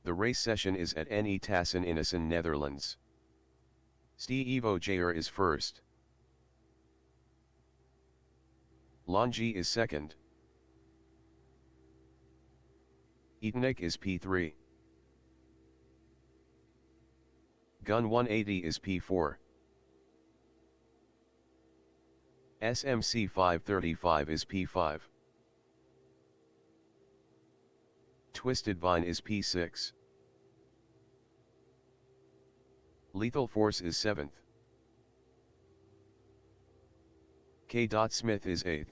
The race session is at M.O.T.U Assen in Assen, Netherlands. Stevo Jayer is first. Longi is second. Etenik is P3. Gun 180 is P4. SMC 535 is P5. Twisted Vine is P6. Lethal Force is 7th. K. Smith is 8th.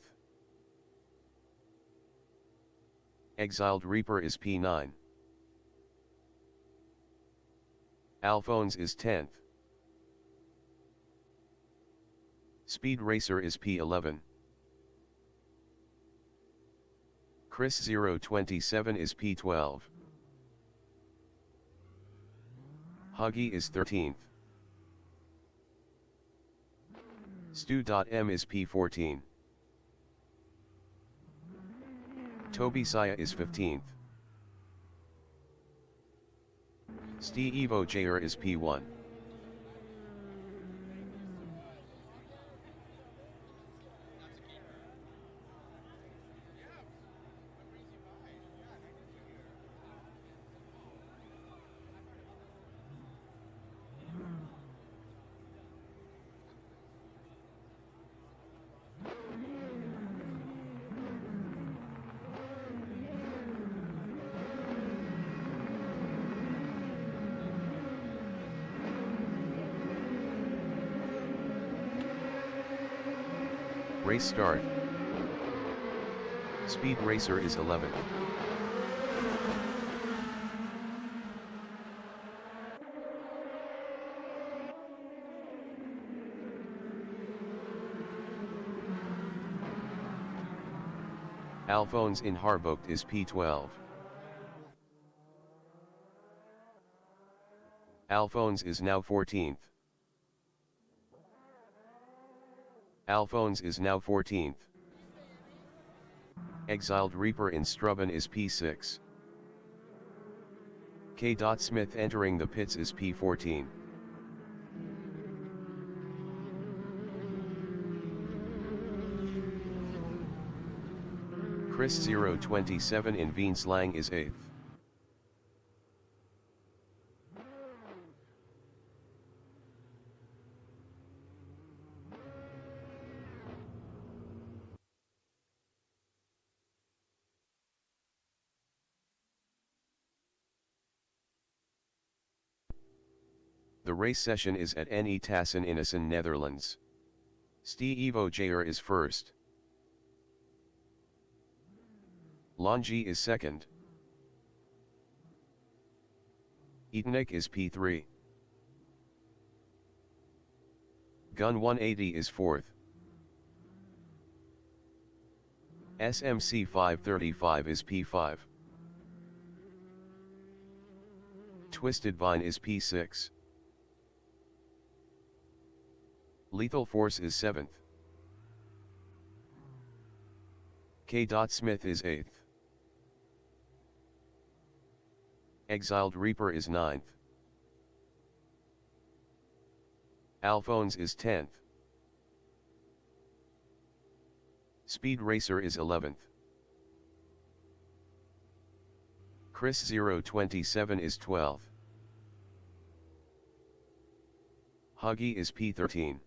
Exiled Reaper is P9. Alphonse is 10th. Speed Racer is P11. Chris 027 is P12. Huggy is 13th. Stu.M is P14. Toby Saya is 15th. Stevo Jayer is P1. Race start. Speed Racer is 11th. Alphonse in Harbocht is P12. Alphonse is now 14th. Alphonse is now 14th. Exiled Reaper in Strubben is P6. K. Smith entering the pits is P14. Chris 027 in Veenslang is 8th. The race session is at M.O.T.U Assen in Assen, Netherlands. Stevo Jayer is first. Longi is second. Etenik is P3. Gun 180 is fourth. SMC 535 is P5. Twisted Vine is P6. Lethal Force is 7th. K. Smith is 8th. Exiled Reaper is 9th. Alphonse is 10th. Speed Racer is 11th. Chris 027 is 12th. Huggy is P13.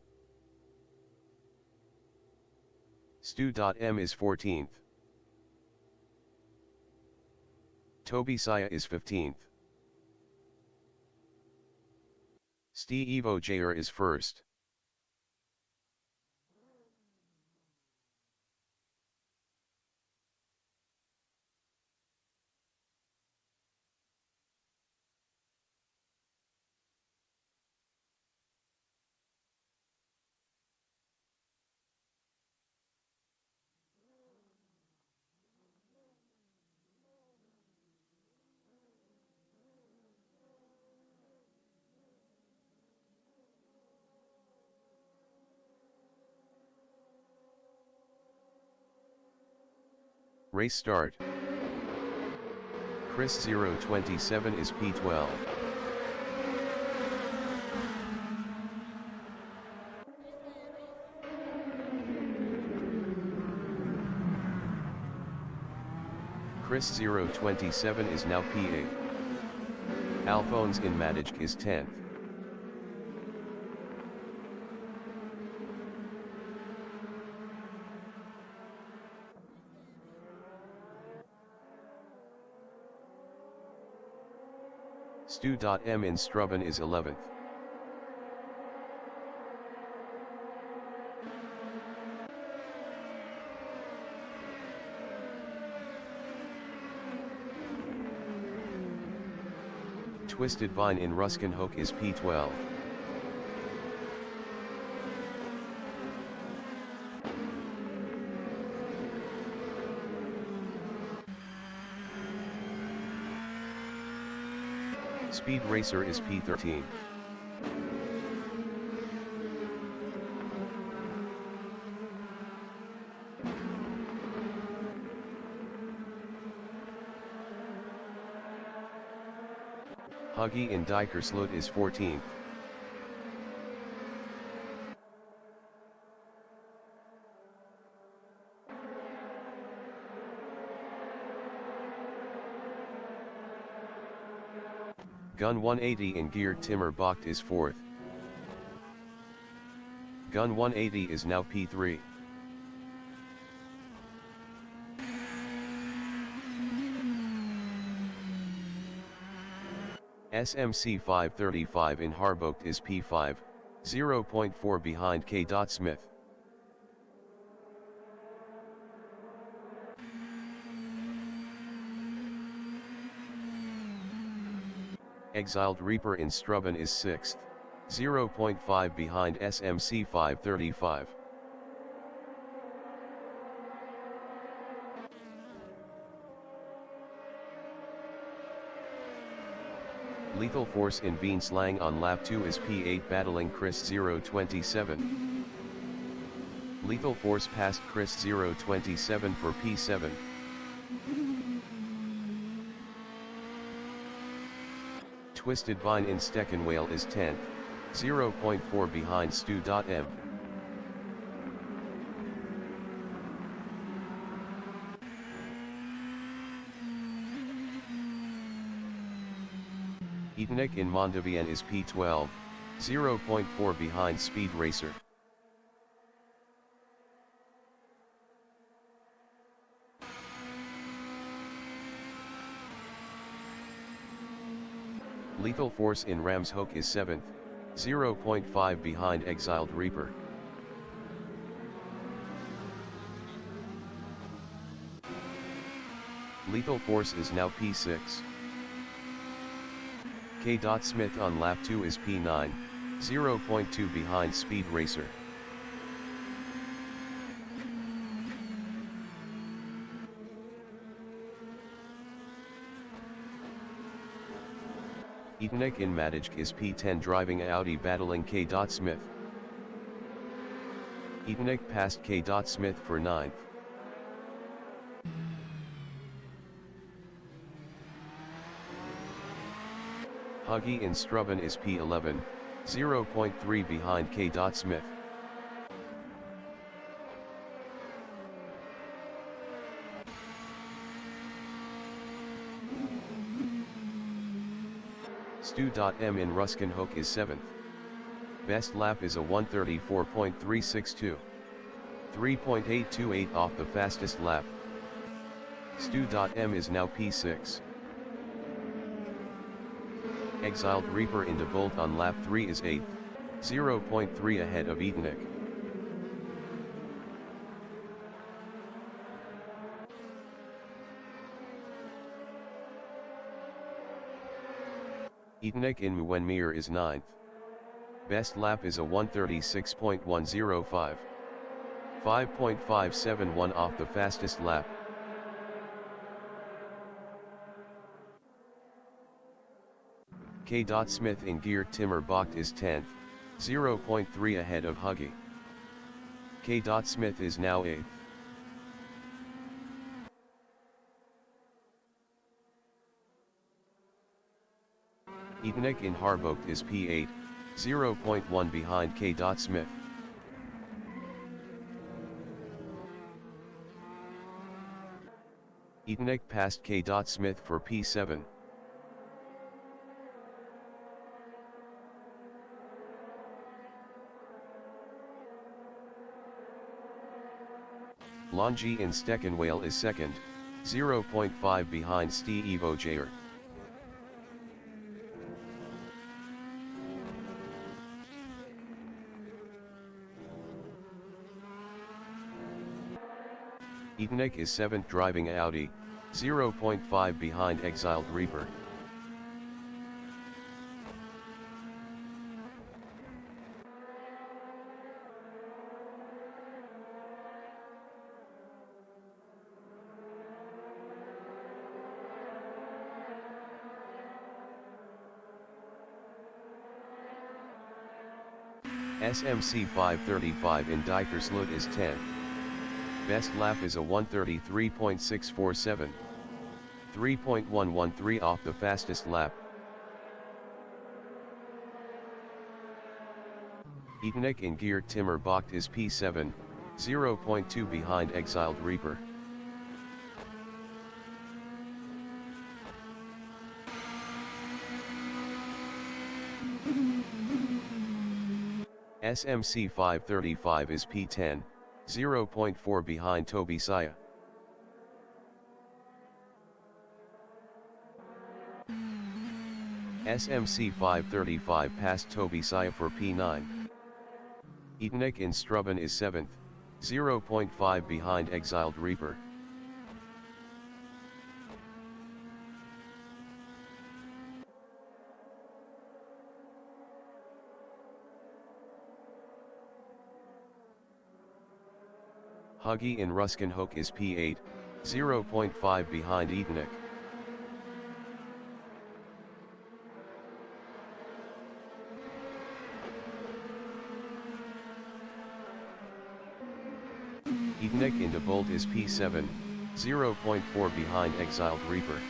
Stu.M is 14th. Toby Saya is 15th. Stevo Jayer is first. Race start. Chris 027 is P12. Chris 027 is now P8. Alphonse in Matic is 10th. Stu.M in Strubben is 11th. Twisted Vine in Ruskenhoek is P12. Speed Racer is P13. Huggy in Dijkersloot is 14th. Gun 180 in Geert Timmerbocht is 4th. Gun 180 is now P3. SMC 535 in Harbocht is P5, 0.4 behind K. Smith. Exiled Reaper in Strubben is 6th, 0.5 behind SMC 535. Lethal Force in Beanslang on lap 2 is P8 battling Chris 027. Lethal Force passed Chris 027 for P7. Twisted Vine in Steckenwale is 10th, 0.4 behind Stu.M. Etenik in Montevian is P12, 0.4 behind Speed Racer. Lethal Force in Ramshoek is 7th, 0.5 behind Exiled Reaper. Lethal Force is now P6. K. Smith on lap 2 is P9, 0.2 behind Speed Racer. Etenik in Matic is P10 driving Audi battling K. Smith. Etenik passed K. Smith for 9th. Huggy in Strubben is P11, 0.3 behind K. Smith. Stu.M in Ruskenhoek is 7th. Best lap is a 1:34.362. 3.828 off the fastest lap. Stu.M is now P6. Exiled Reaper in De Bolt on lap 3 is 8th, 0.3 ahead of Etenik. Etenik in Muenmeer is 9th. Best lap is a 1:36.105. 5.571 off the fastest lap. K. Smith in Geert Timmerbocht is 10th, 0.3 ahead of Huggy. K. Smith is now 8th. Edenek in Harbocht is P8, 0.1 behind K. Smith. Edenek passed K. Smith for P7. Longi in Steckenwale is second, 0.5 behind Steve Ogier. Edenek is 7th driving Audi, 0.5 behind Exiled Reaper. SMC 535 in Dikersloot is 10th. Best lap is a 1:33.647. 3.113 off the fastest lap. Edenek in Geert Timmer Bocht is P7, 0.2 behind Exiled Reaper. SMC 535 is P10, 0.4 behind Toby Saya. SMC 535 passed Toby Saya for P9. Edenek in Strubben is 7th, 0.5 behind Exiled Reaper. Huggy in Ruskenhoek is P8, 0.5 behind Edenek. Edenek in De Bolt is P7, 0.4 behind Exiled Reaper.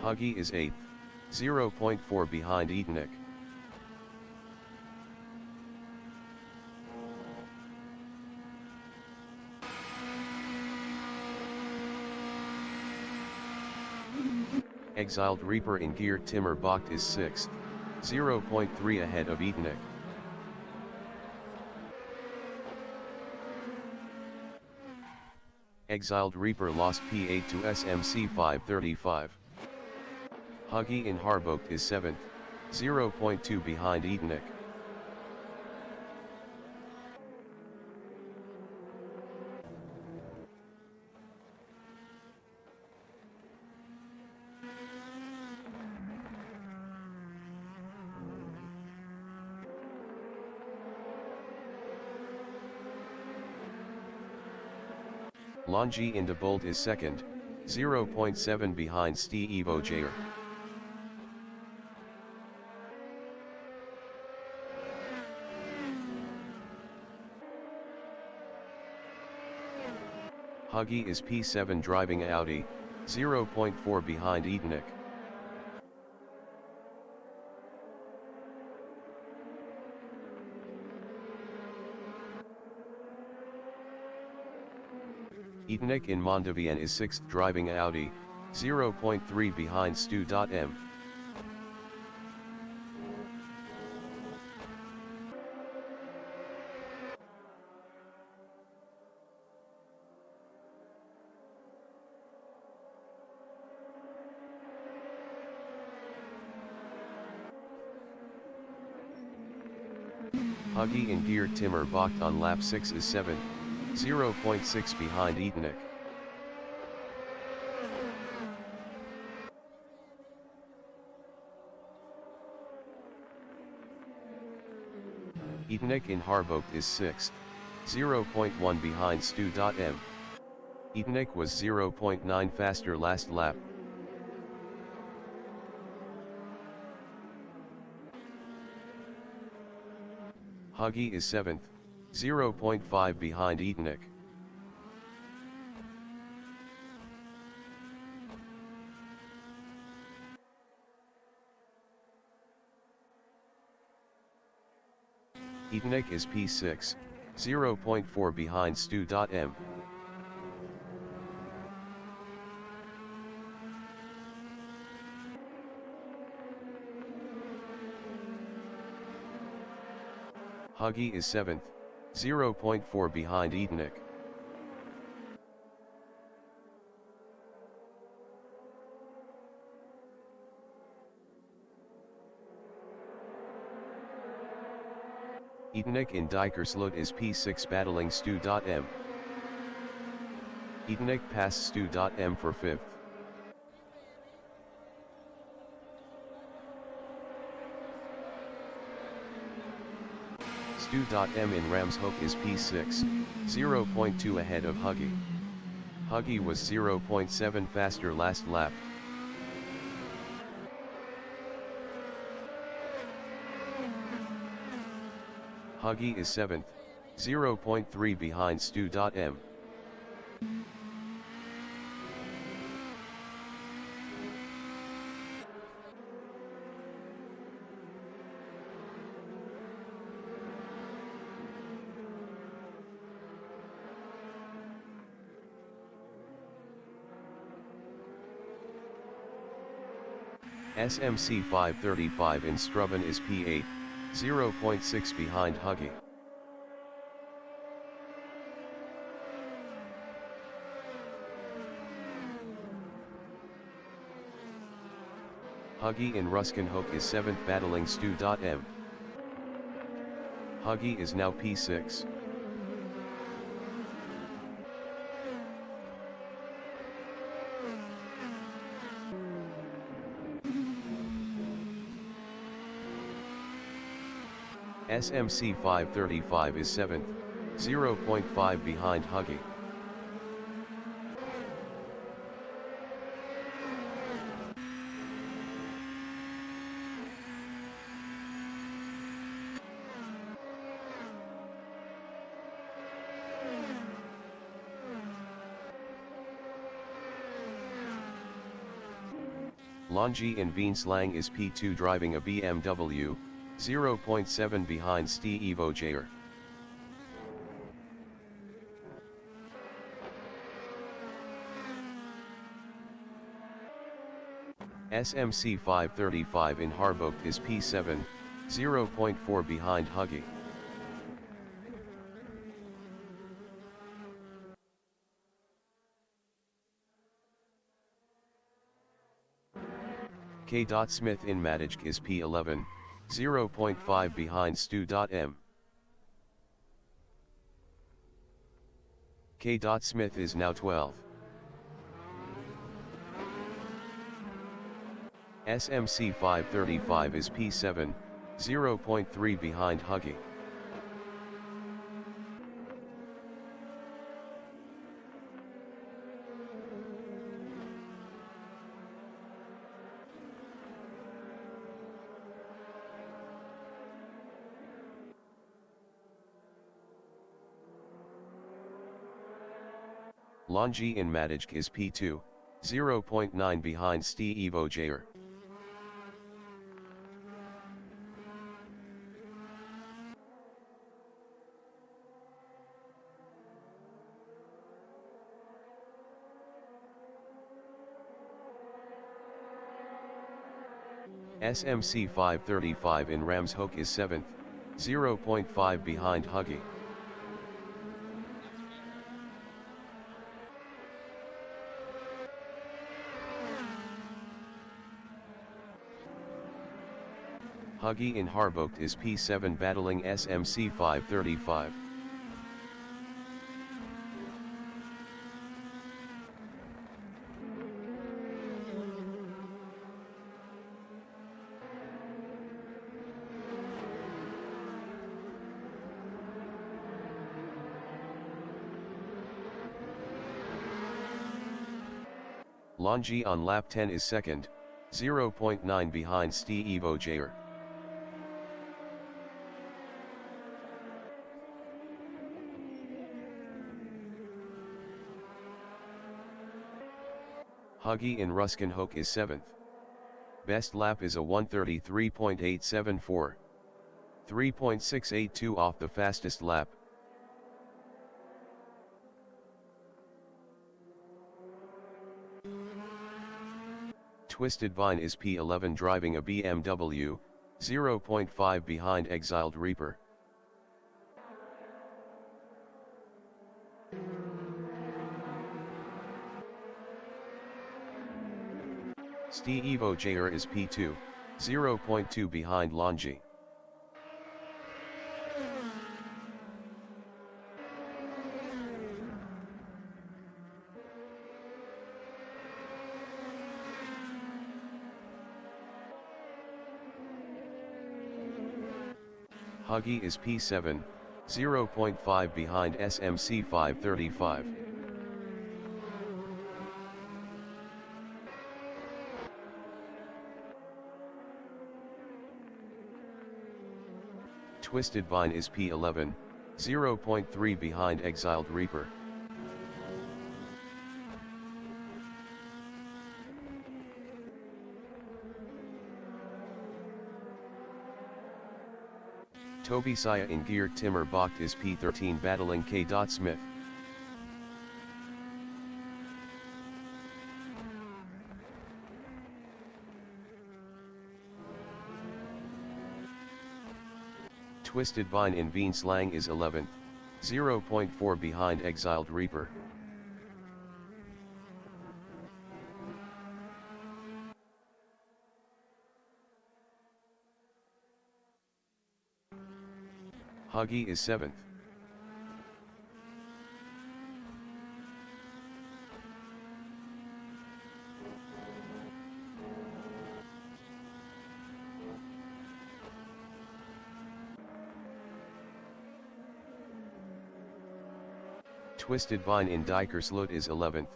Huggy is 8th, 0.4 behind Edenek. Exiled Reaper in Geert Timmer Bocht is 6th, 0.3 ahead of Edenek. Exiled Reaper lost P8 to SMC 535. Huggy in Harbocht is 7th, 0.2 behind Edenek. Longi in De Bolt is 2nd, 0.7 behind Steve Ogier. Huggy is P7 driving Audi, 0.4 behind Edenek. Edenek in Mondivian is 6th driving Audi, 0.3 behind Stu.M. Huggy in Geert Timmer Bocht on lap 6 is 7th, 0.6 behind Edenek. Edenek in Harbocht is 6th, 0.1 behind Stu.M. Edenek was 0.9 faster last lap. Huggy is 7th, 0.5 behind Etonic. Etonic is P6, 0.4 behind Stu.M. Huggy is 7th, 0.4 behind Etonic. Etonic in Dikersloot is P6 battling Stu.M. Etonic passed Stu.M for 5th. Stu.M in Ramshoek is P6, 0.2 ahead of Huggy. Huggy was 0.7 faster last lap. Huggy is 7th, 0.3 behind Stu.M. SMC 535 in Strubben is P8, 0.6 behind Huggy. Huggy in Ruskenhoek is 7th battling Stu.M. Huggy is now P6. SMC 535 is 7th, 0.5 behind Huggy. Longi in Veenslang is P2 driving a BMW, 0.7 behind Steve Ogier. SMC 535 in Harbocht is P7, 0.4 behind Huggy. K. Smith in Matic is P11, 0.5 behind Stu.M. K. Smith is now 12. SMC 535 is P7, 0.3 behind Huggy. Longi in Matic is P2, 0.9 behind Steve Ogier. SMC 535 in Ramshoek is 7th, 0.5 behind Huggy. Huggy in Harbocht is P7 battling SMC 535. Longi on lap 10 is second, 0.9 behind Steve Ogier. Huggy in Ruskenhoek is 7th. Best lap is a 1:33.874. 3.682 off the fastest lap. Twisted Vine is P11 driving a BMW, 0.5 behind Exiled Reaper. Steve Ogier is P2, 0.2 behind Longi. Huggy is P7, 0.5 behind SMC 535. Twisted Vine is P11, 0.3 behind Exiled Reaper. Toby Saya in Geert Timmer Bocht is P13 battling K. Smith. Twisted Vine in Veenslang is 11th, 0.4 behind Exiled Reaper. Huggy is 7th. Twisted Vine in Dikersloot is 11th,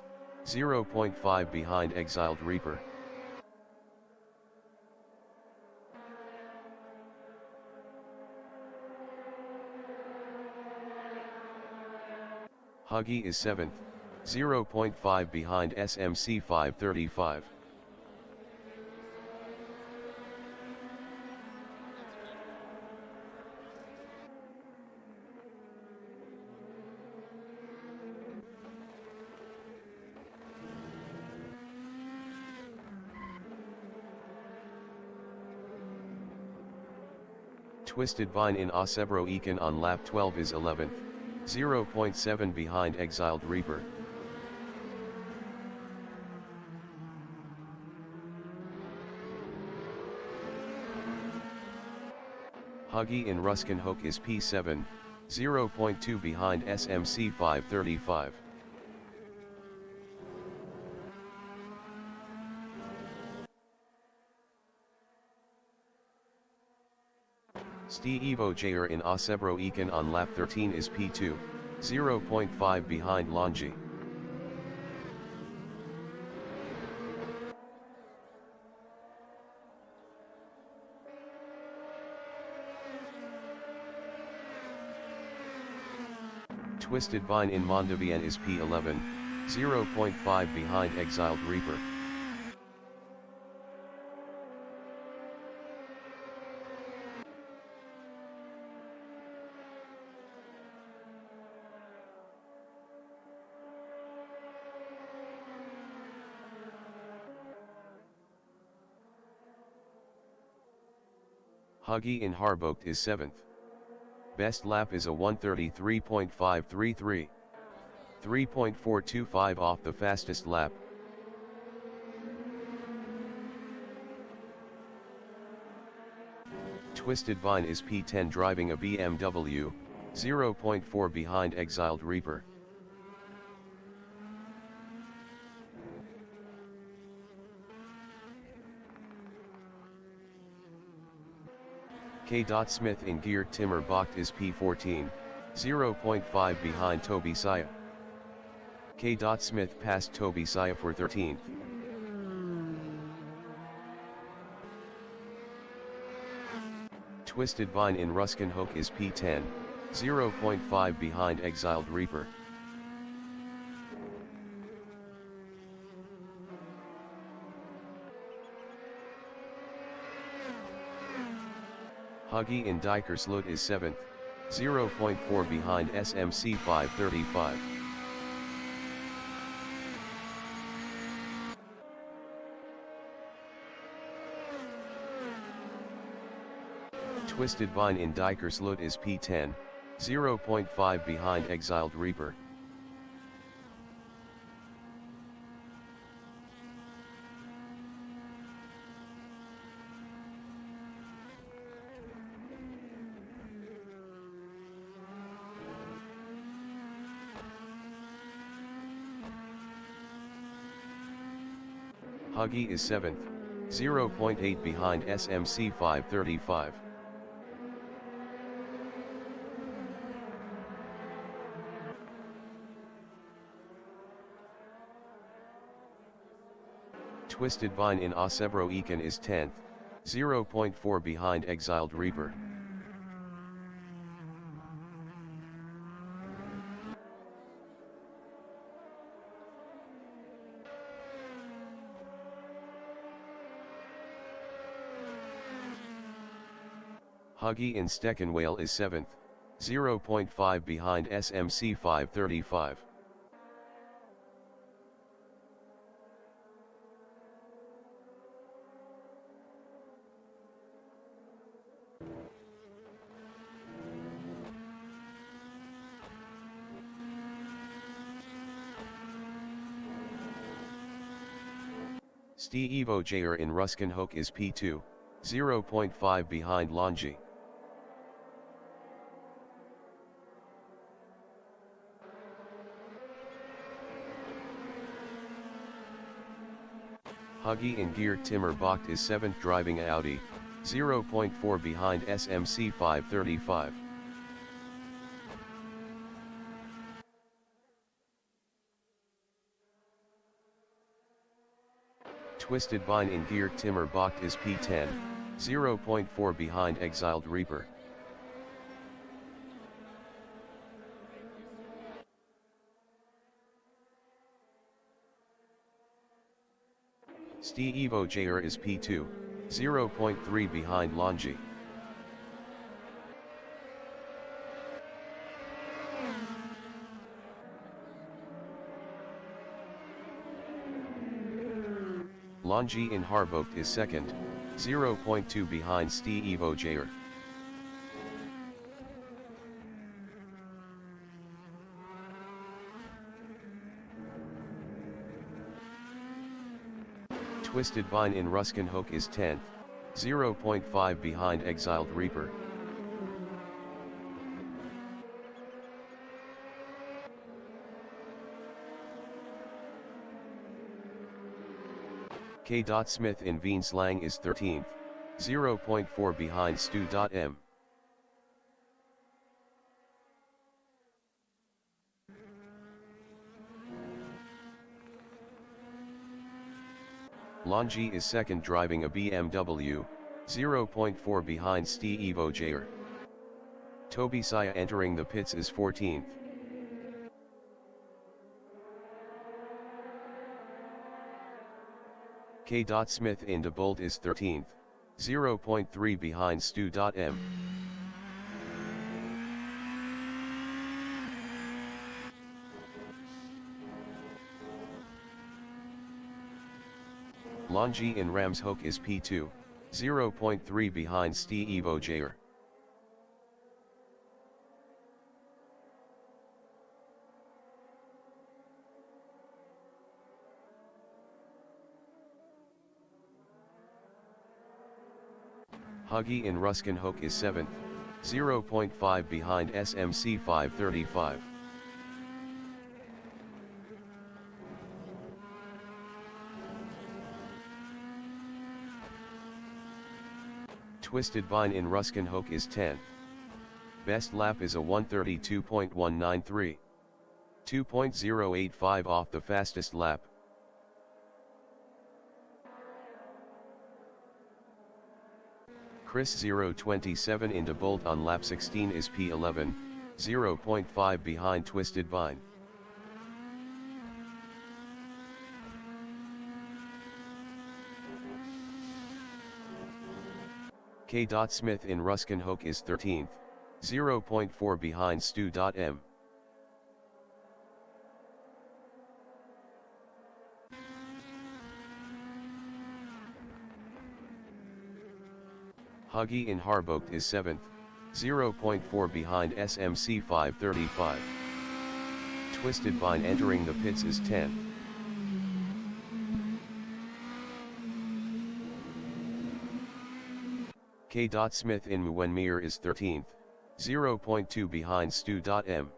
0.5 behind Exiled Reaper. Huggy is 7th, 0.5 behind SMC 535. Twisted Vine in Osebro Econ on lap 12 is 11th, 0.7 behind Exiled Reaper. Huggy in Ruskenhoek is P7, 0.2 behind SMC 535. Steve Ogier in Osebro Econ on lap 13 is P2, 0.5 behind Longi. Twisted Vine in Mondovien is P11, 0.5 behind Exiled Reaper. Huggy in Harbocht is 7th. Best lap is a 1:33.533. 3.425 off the fastest lap. Twisted Vine is P10 driving a BMW, 0.4 behind Exiled Reaper. K. Smith in Geert Timmer Bocht is P14, 0.5 behind Toby Saya. K. Smith passed Toby Saya for 13th. Twisted Vine in Ruskenhoek is P10, 0.5 behind Exiled Reaper. Huggy in Dikersloot is 7th, 0.4 behind SMC 535. Twisted Vine in Dikersloot is P10, 0.5 behind Exiled Reaper. Huggy is 7th, 0.8 behind SMC 535. Twisted Vine in Osebro Ekan is 10th, 0.4 behind Exiled Reaper. Huggy in Steckenwale is 7th, 0.5 behind SMC 535. Steve Ojayer in Ruskenhoek is P2, 0.5 behind Longi. Huggy in Geert Timmerbocht is 7th driving Audi, 0.4 behind SMC 535. Twisted Vine in Geert Timmerbocht is P10, 0.4 behind Exiled Reaper. Steve Ojayer is P2, 0.3 behind Longi. Longi in Harbocht is 2nd, 0.2 behind Steve Ojayer. Twisted Vine in Ruskenhoek is 10th, 0.5 behind Exiled Reaper. K. Smith in Veenslang is 13th, 0.4 behind Stu.M. Longi is 2nd driving a BMW, 0.4 behind Steve Ojayer. Toby Saya entering the pits is 14th. K. Smith in De Bolt is 13th, 0.3 behind Stu.M. Longi in Ramshoek is P2, 0.3 behind Steve Ojayer. Huggy in Ruskenhoek is 7th, 0.5 behind SMC 535. Twisted Vine in Ruskenhoek is 10th. Best lap is a 1:32.193. 2.085 off the fastest lap. Chris 027 in De Bolt on lap 16 is P11, 0.5 behind Twisted Vine. K. Smith in Ruskenhoek is 13th, 0.4 behind Stu.M. Huggy in Harbocht is 7th, 0.4 behind SMC 535. Twisted Vine entering the pits is 10th. K. Smith in Muenmeer is 13th, 0.2 behind Stu.M.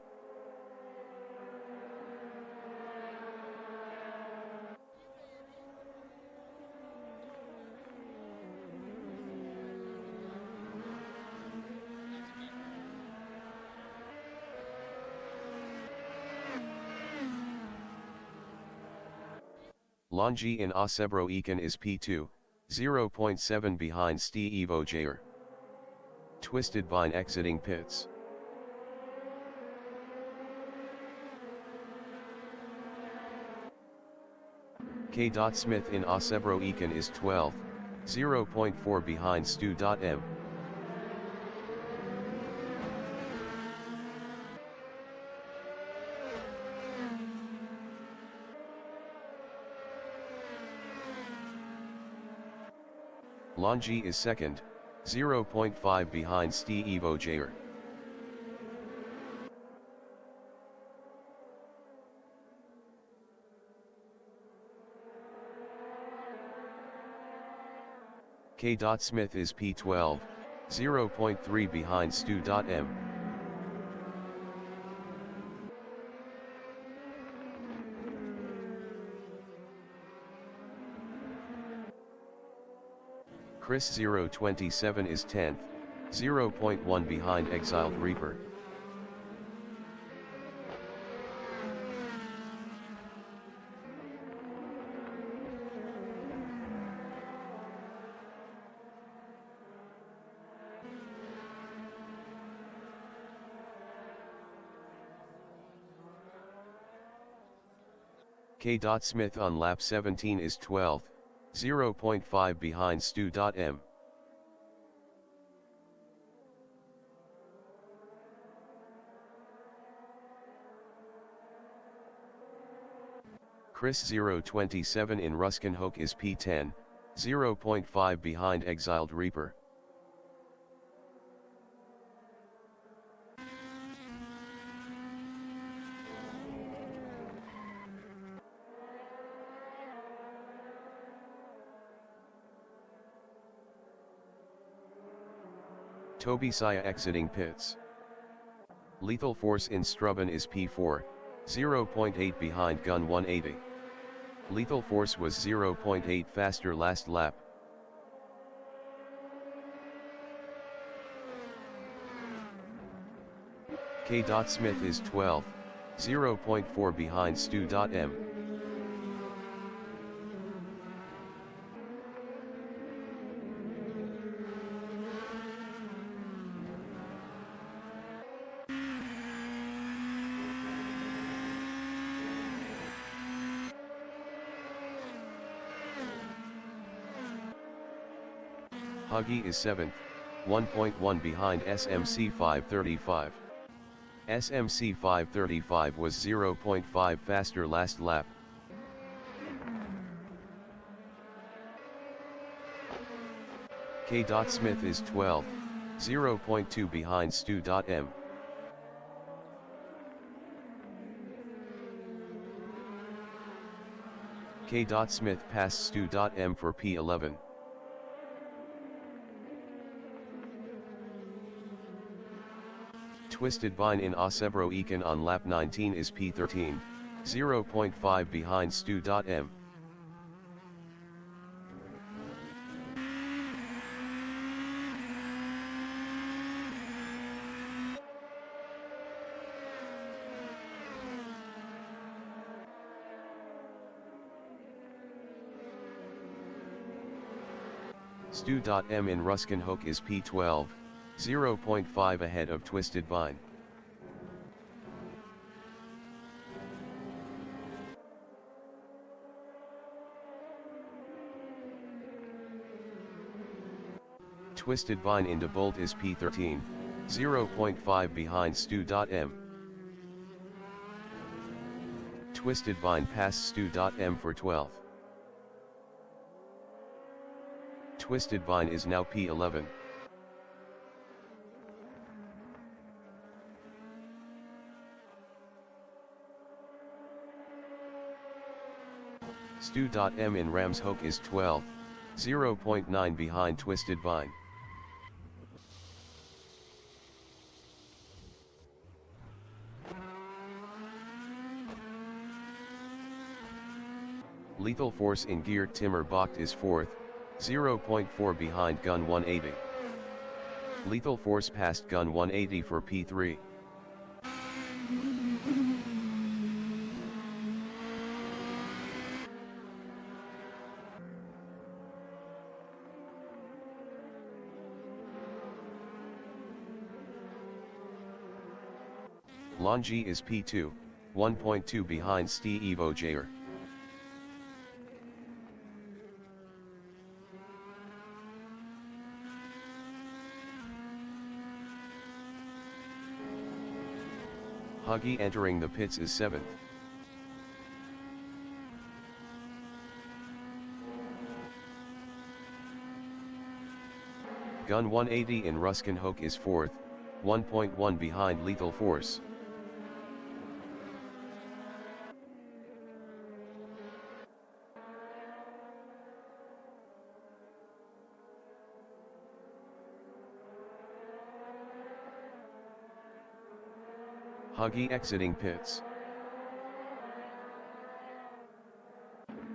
Longi in Osebro Eken is P2, 0.7 behind Steve Ojayer. Twisted Vine exiting pits. K. Smith in Osebro Eken is 12th, 0.4 behind Stu.M. Longi is 2nd, 0.5 behind Steve Ojayer. K. Smith is P12, 0.3 behind Stu.M. Chris 027 is 10th, 0.1 behind Exiled Reaper. K. Smith on lap 17 is 12th, 0.5 behind Stu.M. Chris 027 in Ruskenhoek is P10, 0.5 behind Exiled Reaper. Toby Saya exiting pits. Lethal Force in Strubben is P4, 0.8 behind Gun 180. Lethal Force was 0.8 faster last lap. K. Smith is 12th, 0.4 behind Stu.M. Huggy is 7th, 1.1 behind SMC 535. SMC 535 was 0.5 faster last lap. K. Smith is 12th, 0.2 behind Stu.M. K. Smith passed Stu.M for P11. Twisted Vine in Osebro Eken on lap 19 is P13, 0.5 behind Stu.M. Stu.M in Ruskenhoek is P12, 0.5 ahead of Twisted Vine. Twisted Vine into Bolt is P13, 0.5 behind Stu.M. Twisted Vine passed Stu.M for 12. Twisted Vine is now P11. Stu.M in Rams Hook is 12th, 0.9 behind Twisted Vine. Lethal Force in Geert Timmer Bocht is 4th, 0.4 behind Gun 180. Lethal Force passed Gun 180 for P3. Longi is P2, 1.2 behind Steve Ogier. Huggy entering the pits is 7th. Gun 180 in Ruskin Hook is 4th, 1.1 behind Lethal Force. Huggy exiting pits.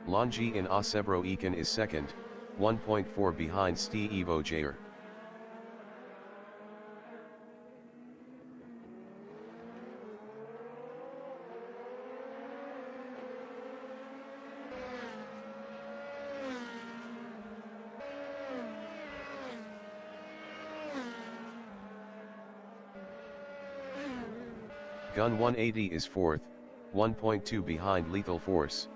Longi in Osebro Ekin is 2nd, 1.4 behind Steve Ogier. Gun 180 is 4th, 1.2 behind Lethal Force.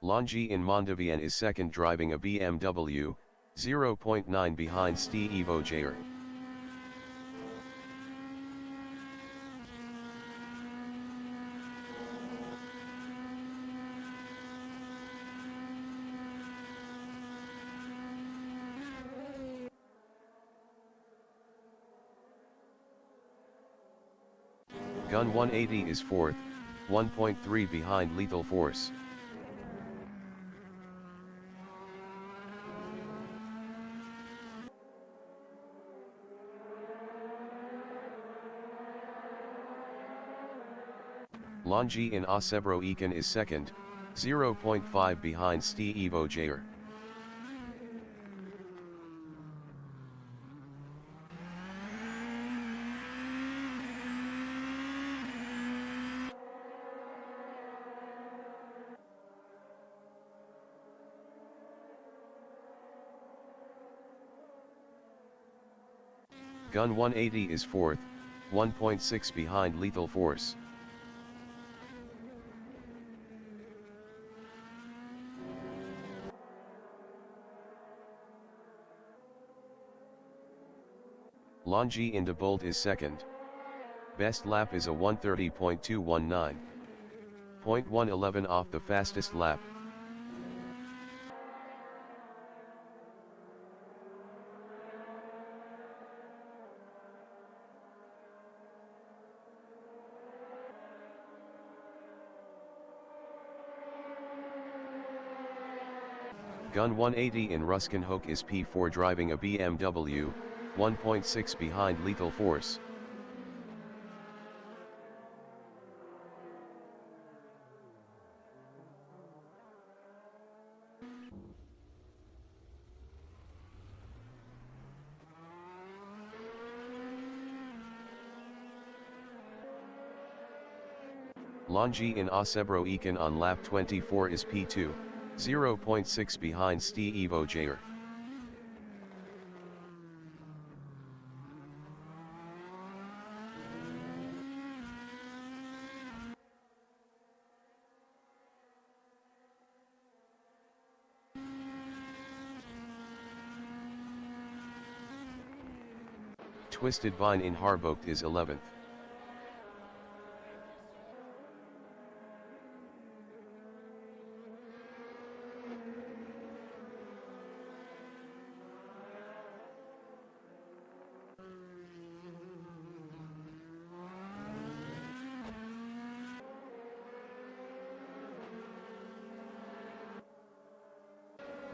Longi in Mondavien is 2nd driving a BMW, 0.9 behind Steve Ogier. Gun 180 is 4th, 1.3 behind Lethal Force. Longi in Osebro Ekin is 2nd, 0.5 behind Steve Ogier. Gun 180 is 4th, 1.6 behind Lethal Force. Longi into Bolt is 2nd. Best lap is a 1:30.219. 0.111 off the fastest lap. Gun 180 in Ruskin Hook is P4 driving a BMW, 1.6 behind Lethal Force. Longi in Osebro Econ on lap 24 is P2, 0.6 behind Steve Ogier. Twisted Vine in Harbocht is 11th.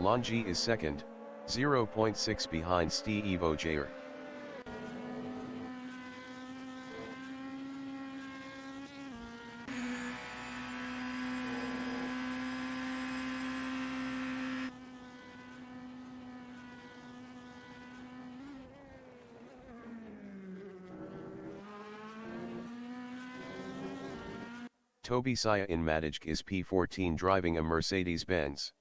Longi is second, 0.6 behind Steve Ogier. Toby Saya in Madejk is P14 driving a Mercedes-Benz.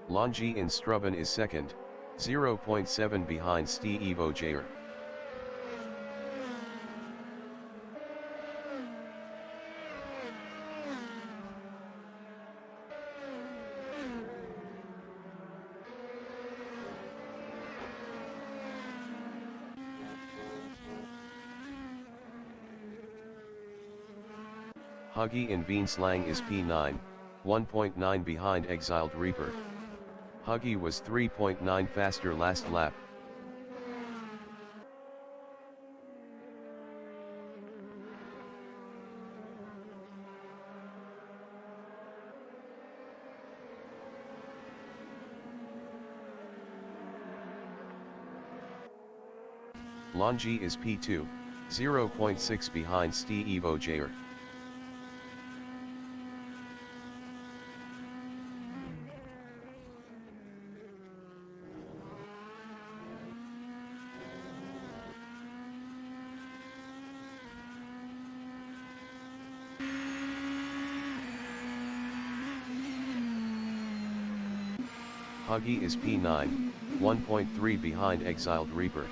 Longi in Struben is second, 0.7 behind Steve Ogier. Huggy in Beanslang is P9, 1.9 behind Exiled Reaper. Huggy was 3.9 faster last lap. Longi is P2, 0.6 behind Steve Ogier. Huggy is P9, 1.3 behind Exiled Reaper.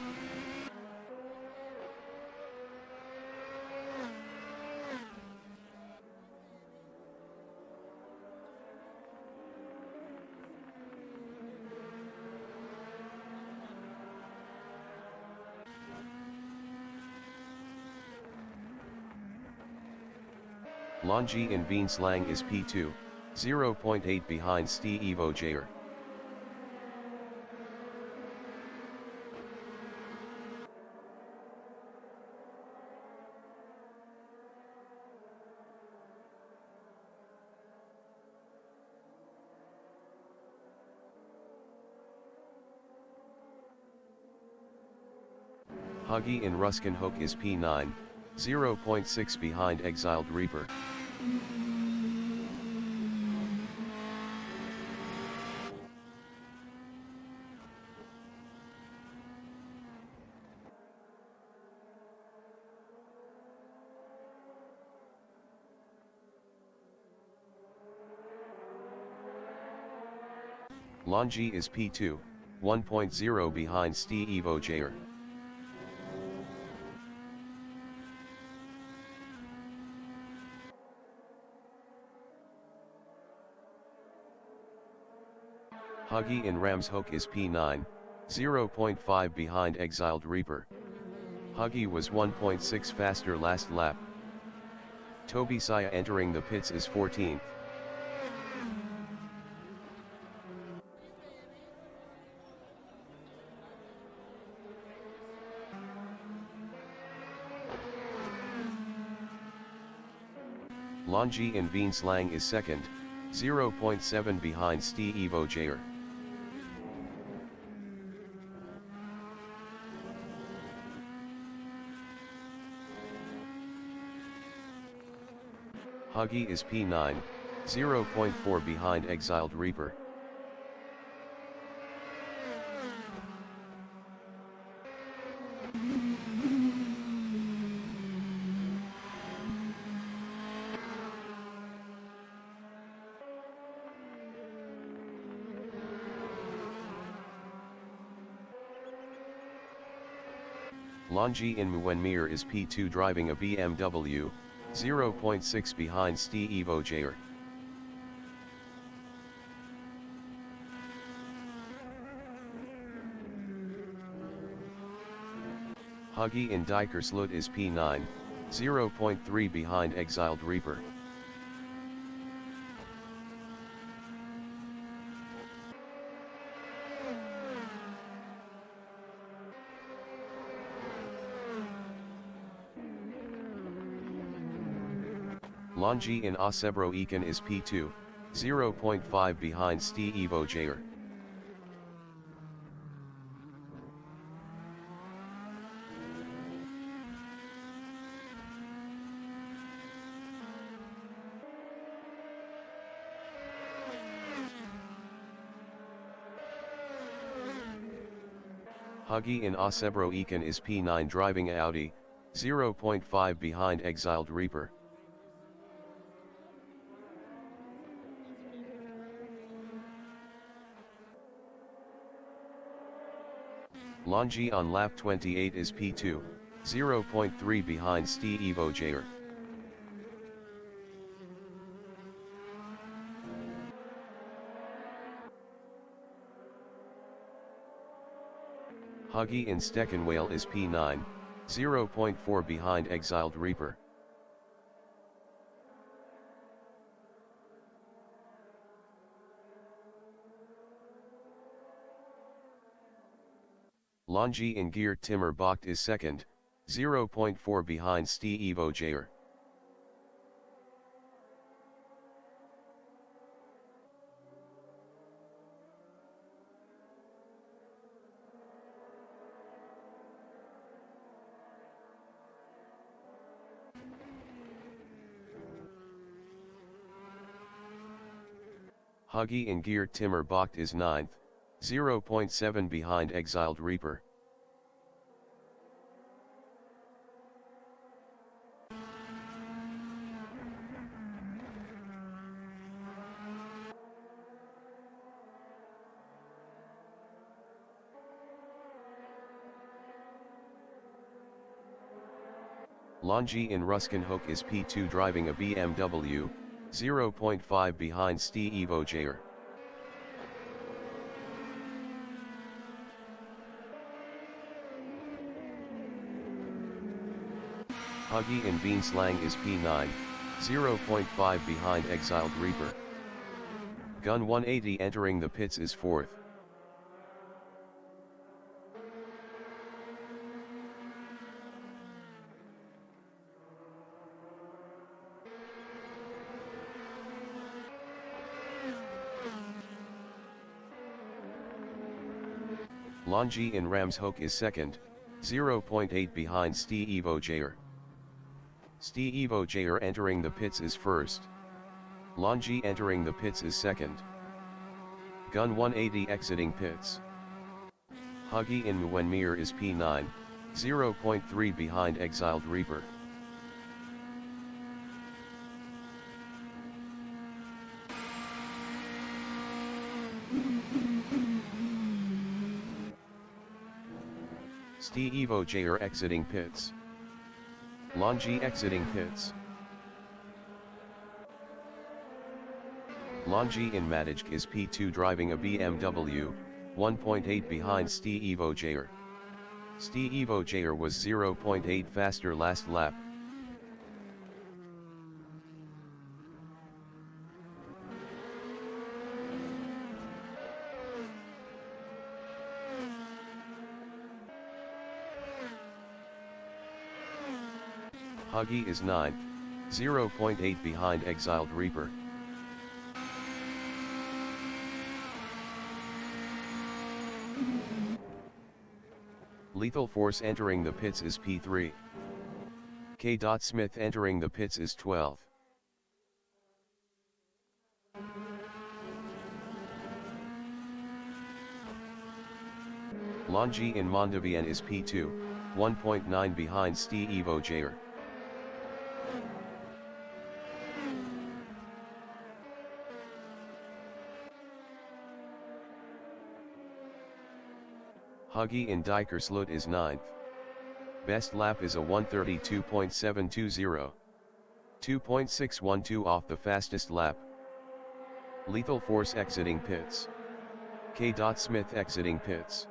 Longi in Beanslang is P2, 0.8 behind Steve Ogier. Huggy in Ruskenhoek is P9, 0.6 behind Exiled Reaper. Longi is P2, 1.0 behind Steve Ogier. Huggy in Ramshoek is P9, 0.5 behind Exiled Reaper. Huggy was 1.6 faster last lap. Toby Saya entering the pits is 14th. Longi in Beanslang is second, 0.7 behind Steve Ogier. Huggy is P9, 0.4 behind Exiled Reaper. Longi in Muenmir is P2 driving a BMW, 0.6 behind Steve Ogier. Huggy in Dikersloot is P9, 0.3 behind Exiled Reaper. Longi in Osebro Ekan is P2, 0.5 behind Steve Ogier. Huggy in Osebro Ekan is P9 driving Audi, 0.5 behind Exiled Reaper. Longi on lap 28 is P2, 0.3 behind Steve Ogier. Huggy in Steckenwale is P9, 0.4 behind Exiled Reaper. Longi in Geert Timmer Bocht is second, 0.4 behind Steve Ogier. Huggy in Geert Timmer Bocht is 9th, 0.7 behind Exiled Reaper. Longi in Ruskenhoek is P2 driving a BMW, 0.5 behind Steve Ogier. Huggy in Beanslang is P9, 0.5 behind Exiled Reaper. Gun 180 entering the pits is 4th. Longi in Ramshoek is second, 0.8 behind Steve Ogier. Steve Ogier entering the pits is first. Longi entering the pits is second. Gun 180 exiting pits. Huggy in Muenmir is P9, 0.3 behind Exiled Reaper. Steve Ogier exiting pits. Longi exiting pits. Longi in Matic is P2 driving a BMW, 1.8 behind Steve Ogier. Steve Ogier was 0.8 faster last lap. Huggy is 9th, 0.8 behind Exiled Reaper. Lethal Force entering the pits is P3. K. Smith entering the pits is 12th. Longi in Mondivian is P2, 1.9 behind Steve Ogier. Huggy in Dikersloot is 9th. Best lap is a 1:32.720. 2.612 off the fastest lap. Lethal Force exiting pits. K. Smith exiting pits.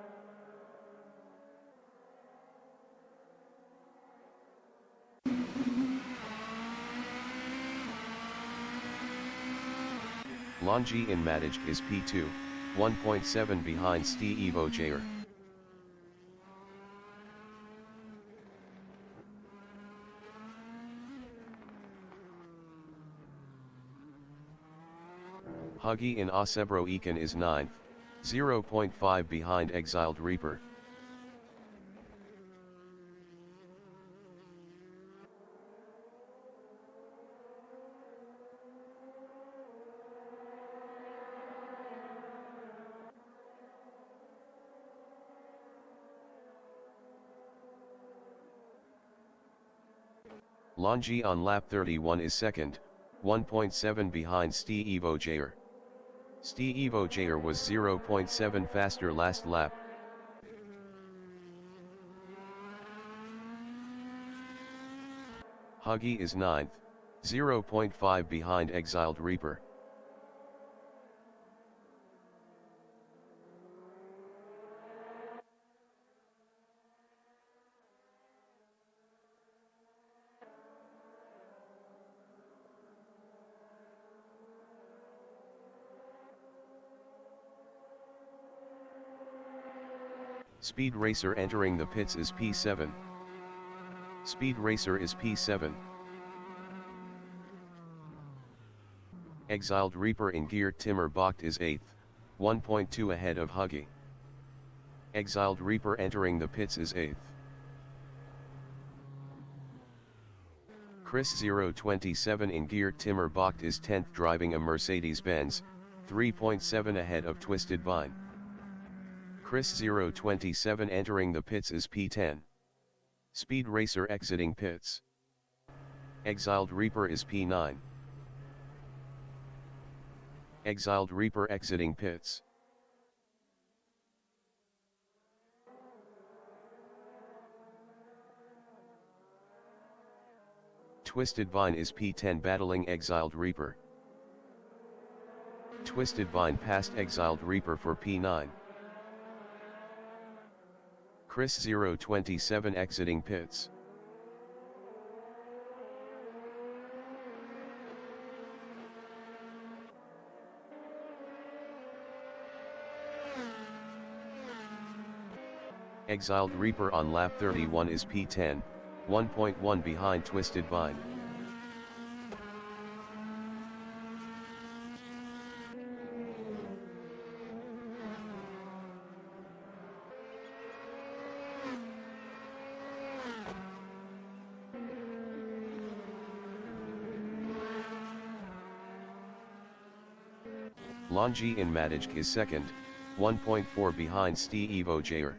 Longi in Matic is P2, 1.7 behind Steve Ogier. Huggy in Osebro Econ is 9th, 0.5 behind Exiled Reaper. Longi on lap 31 is 2nd, 1.7 behind Steve Ogier. Steve Ogier was 0.7 faster last lap. Huggy is 9th, 0.5 behind Exiled Reaper. Speed Racer entering the pits is P7. Speed Racer is P7. Exiled Reaper in Geert Timmer Bocht is 8th, 1.2 ahead of Huggy. Exiled Reaper entering the pits is 8th. Chris 027 in Geert Timmer Bocht is 10th driving a Mercedes-Benz, 3.7 ahead of Twisted Vine. Chris 027 entering the pits is P10. Speed Racer exiting pits. Exiled Reaper is P9. Exiled Reaper exiting pits. Twisted Vine is P10 battling Exiled Reaper. Twisted Vine passed Exiled Reaper for P9. Chris 027 exiting pits. Exiled Reaper on lap 31 is P10, 1.1 behind Twisted Vine. Longi in Matic is 2nd, 1.4 behind Steve Ogier.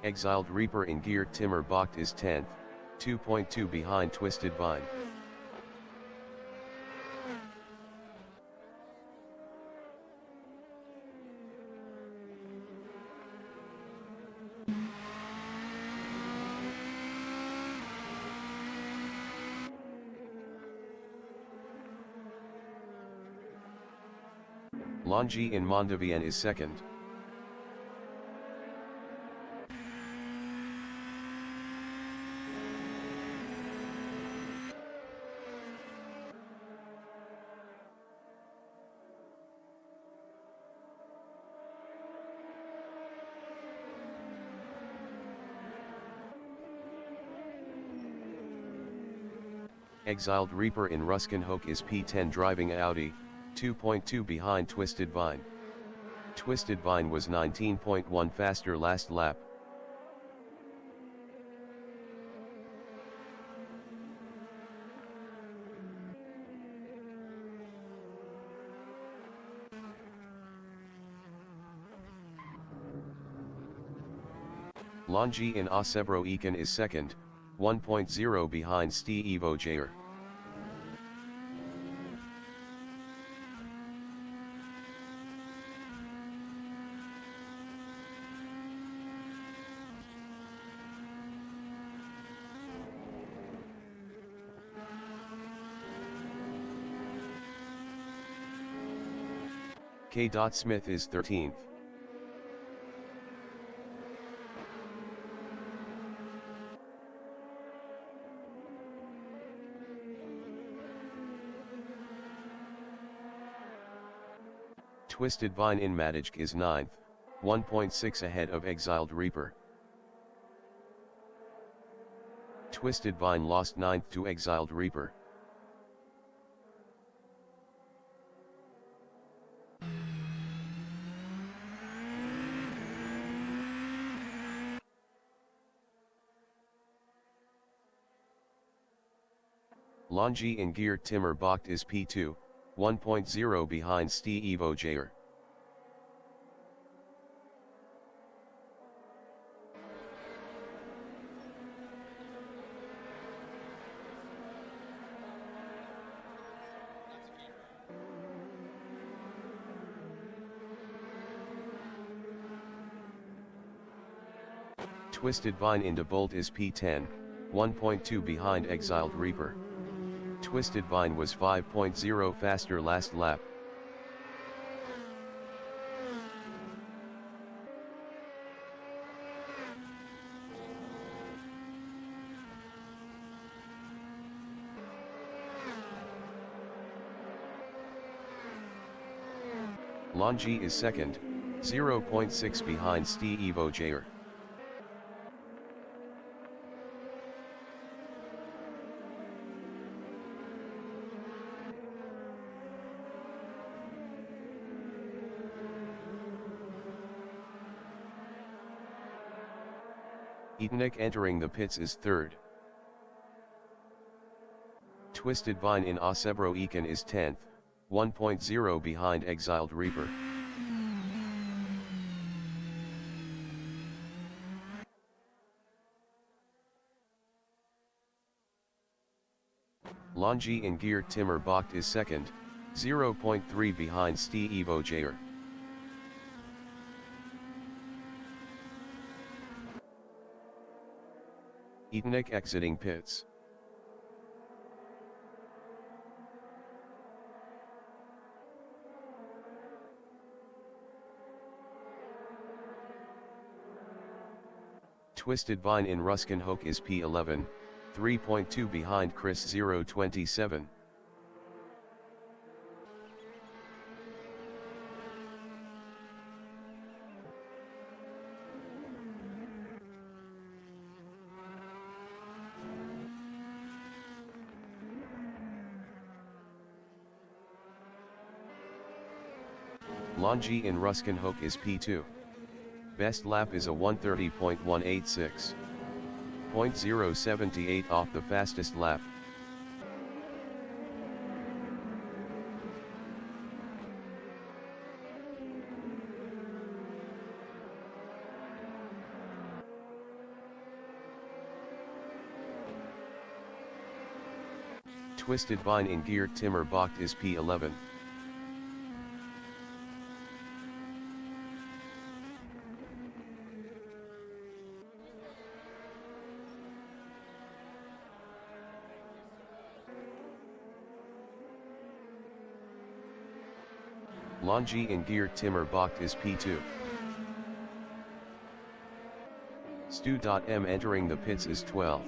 Exiled Reaper in Geert Timmer Bocht is 10th, 2.2 behind Twisted Vine. Longi in Mondivian is 2nd. Exiled Reaper in Ruskenhoek is P10 driving Audi, 2.2 behind Twisted Vine. Twisted Vine was 19.1 faster last lap. Longi in Osebro Ekan is second, 1.0 behind Steve Ogier. K. Smith is 13th. Twisted Vine in Madijk is 9th, 1.6 ahead of Exiled Reaper. Twisted Vine lost 9th to Exiled Reaper. Longi in Geert Timmer Bocht is P2, 1.0 behind Steve Ogier. Twisted Vine in De Bolt is P10, 1.2 behind Exiled Reaper. Twisted Vine was 5.0 faster last lap. Longi is second, 0.6 behind Steve Ogier. Etanek entering the pits is third. Twisted Vine in Osebro Ekan is 10th, 1.0 behind Exiled Reaper. Longi in Geert Timmer Bocht is second, 0.3 behind Steve Ogier. Etanek exiting pits. Twisted Vine in Ruskenhoek is P11, 3.2 behind Chris 027. Longi in Ruskenhoek is P2. Best lap is a 1:30.186. 0.078 off the fastest lap. Twisted Vine in Geert Timmer Bocht is P11. Longi in Geert Timmer Bocht is P2. Stu.M entering the pits is 12.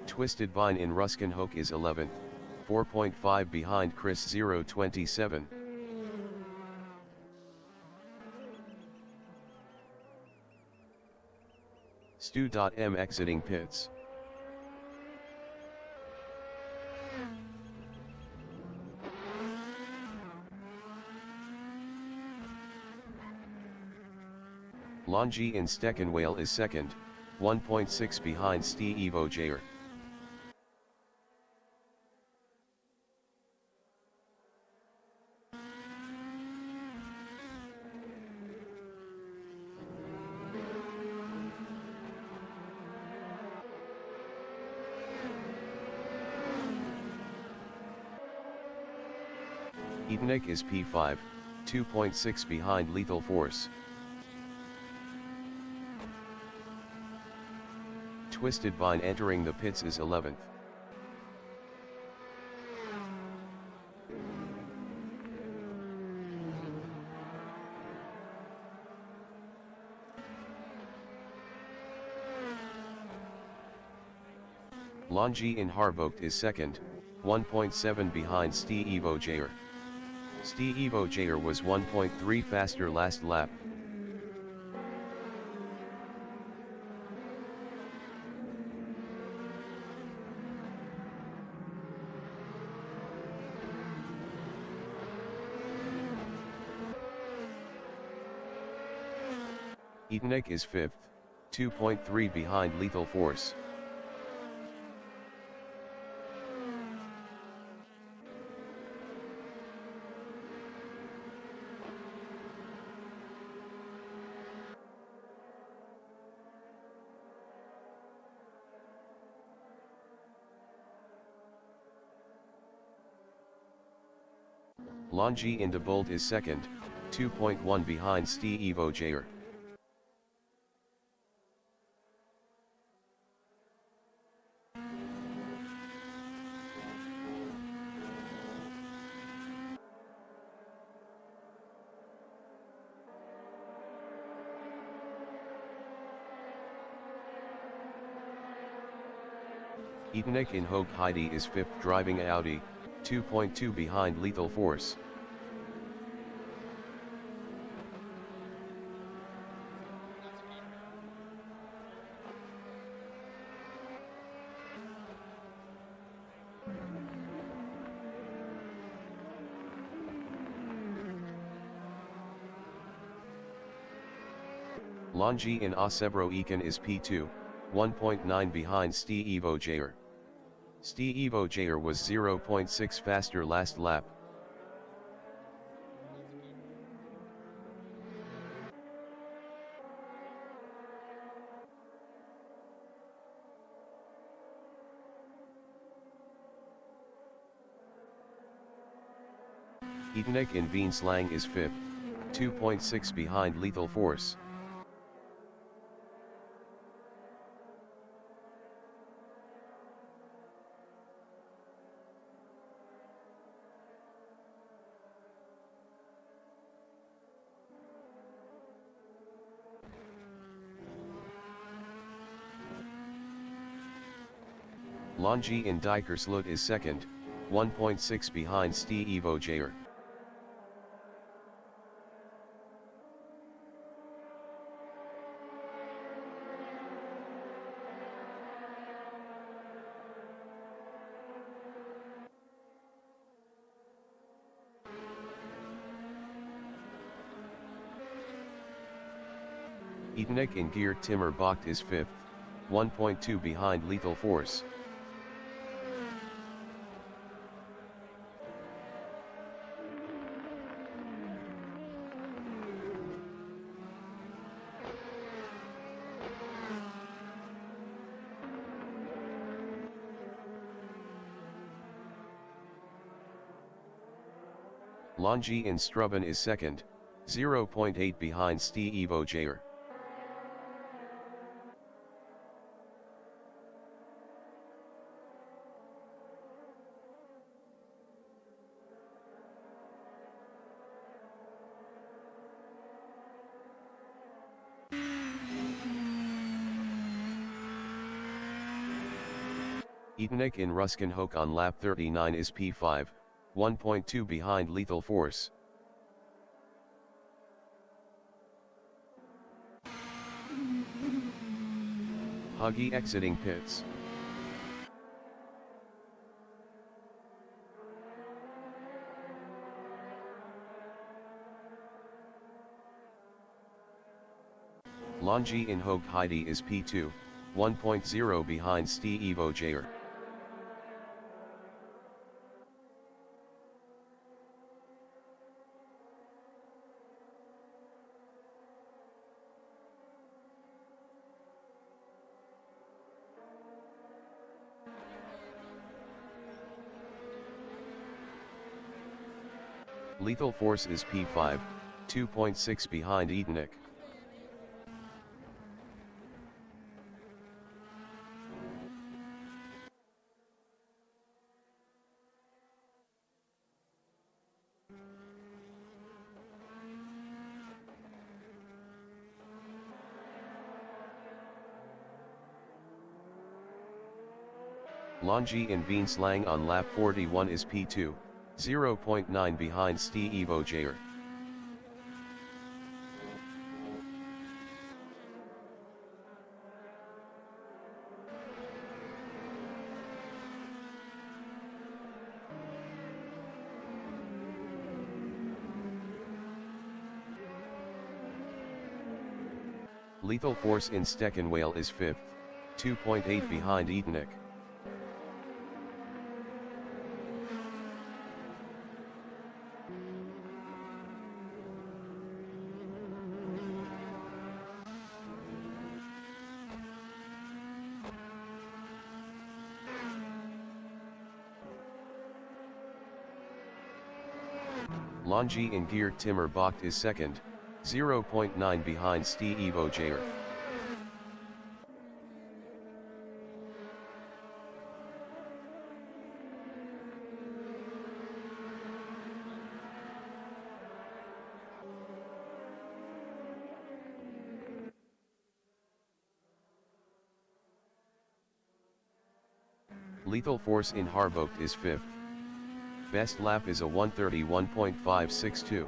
Twisted Vine in Ruskenhoek is 11th, 4.5 behind Chris 027. Stu.M exiting pits. Longi in Steckenwale is second, 1.6 behind Steve Ogier. Edenik is P5, 2.6 behind Lethal Force. Twisted Vine entering the pits is 11th. Longi in Harvogt is second, 1.7 behind Steve Ogier. Steve Ogier was 1.3 faster last lap. Edenik is 5th, 2.3 behind Lethal Force. Longi in De Bolt is second, 2.1 behind Steve Ogier. Edenik in Hoog Heidi is 5th driving Audi, 2.2 behind Lethal Force. Longi in Osebro Eken is P2, 1.9 behind Steve Ogier. Steve Ogier was 0.6 faster last lap. Edenik in Veenslang is 5th, 2.6 behind Lethal Force. Longi in Dikersloot is second, 1.6 behind Steve Ogier. Edenik in Geert Timmer Bocht is 5th, 1.2 behind Lethal Force. Longi in Strubben is second, 0.8 behind Steve Ogier. Etenik in Ruskenhoek on lap 39 is P5, 1.2 behind Lethal Force. Huggy exiting pits. Longi in Hoog Heidi is P2, 1.0 behind Steve Ogier. Lethal Force is P5, 2.6 behind Etenik. Longi in Veenslang on lap 41 is P2, 0.9 behind Steve Ogier. Lethal Force in Stekkenwale is 5th, 2.8 behind Etenik. Longi in Geert Timmer Bocht is 2nd, 0.9 behind Steve Ogier. Lethal Force in Harbocht is 5th. Best lap is a 1:31.562.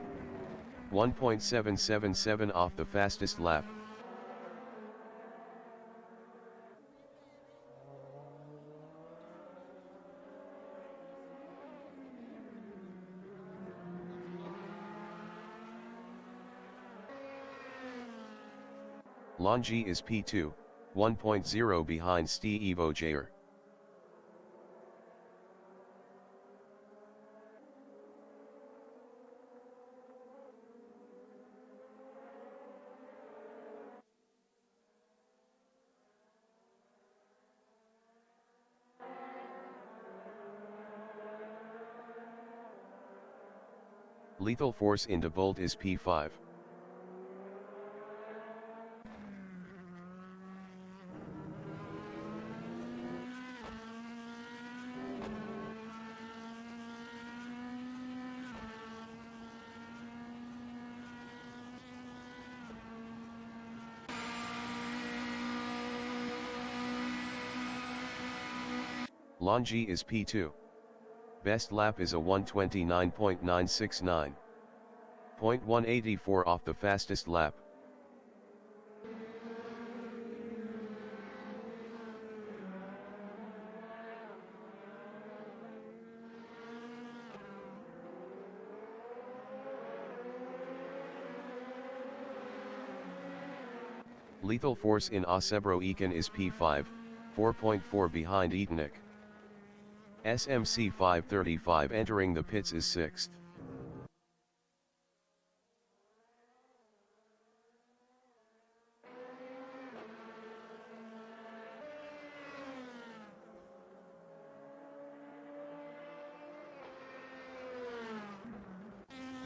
1.777 off the fastest lap. Longi is P2, 1.0 behind Steve Ogier. Lethal Force in De Bolt is P5. Longi is P2. Best lap is a 1:29.969. 0.184 off the fastest lap. Lethal Force in Osebro-Eken is P5, 4.4 behind Etenik. SMC 535 entering the pits is 6th.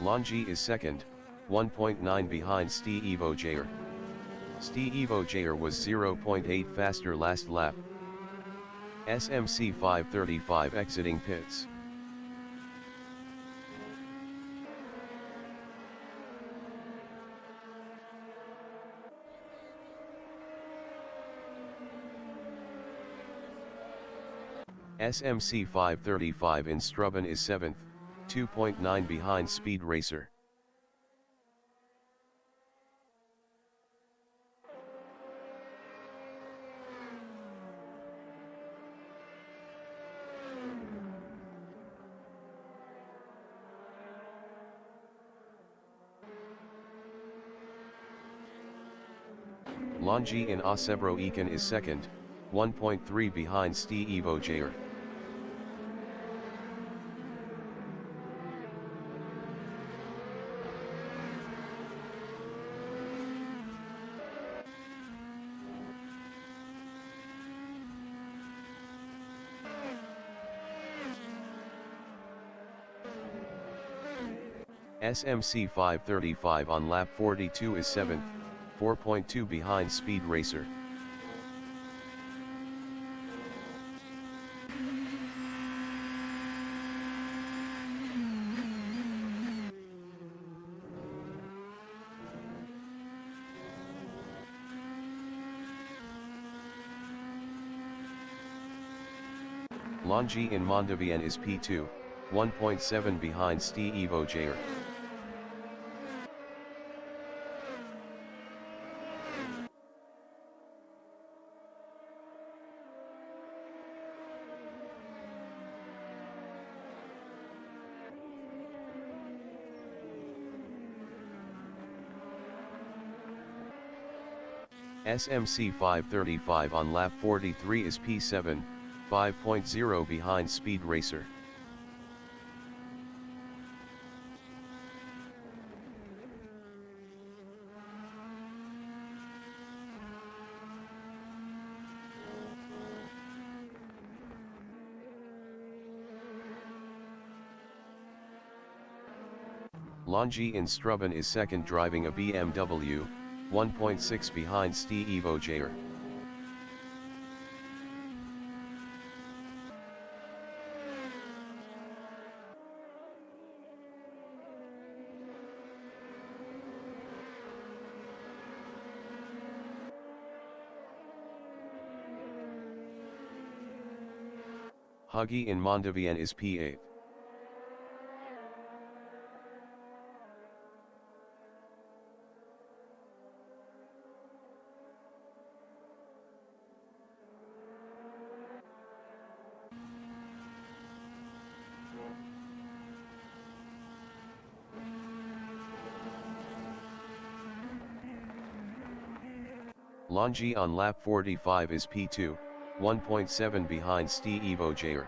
Longi is 2nd, 1.9 behind Steve Ogier. Steve Ogier was 0.8 faster last lap. SMC 535 exiting pits. SMC 535 in Strubben is 7th, 2.9 behind Speed Racer. Longi in Osebro Eken is 2nd, 1.3 behind Steve Ojayer. SMC 535 on lap 42 is 7th, 4.2 behind Speed Racer. Longi in Mondovien is P2, 1.7 behind Steve Ojayer. SMC 535 on lap 43 is P7, 5.0 behind Speed Racer. Longi in Strubben is 2nd driving a BMW, 1.6 behind Steve Ojayer. Huggy in Mondovien is P8. Longi on lap 45 is P2, 1.7 behind Steve Ojayer.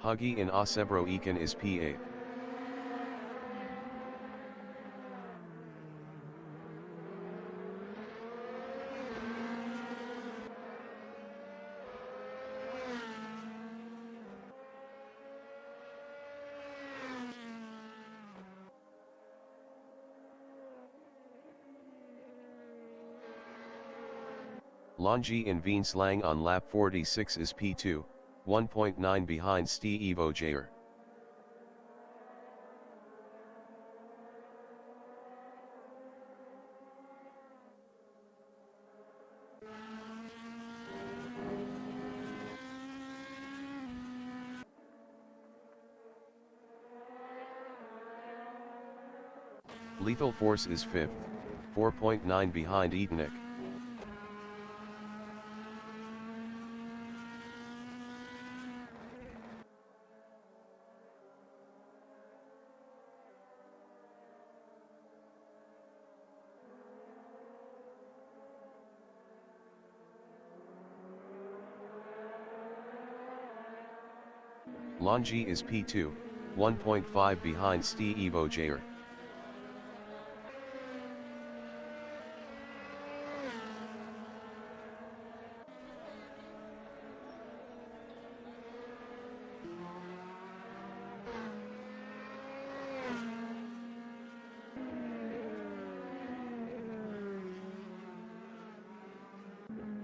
Huggy in Osebro Eken is P8. Longi in Veenslang on lap 46 is P2, 1.9 behind Steve Ojayer. Lethal Force is 5th, 4.9 behind Etenik. Longi is P2, 1.5 behind Steve Ojayer.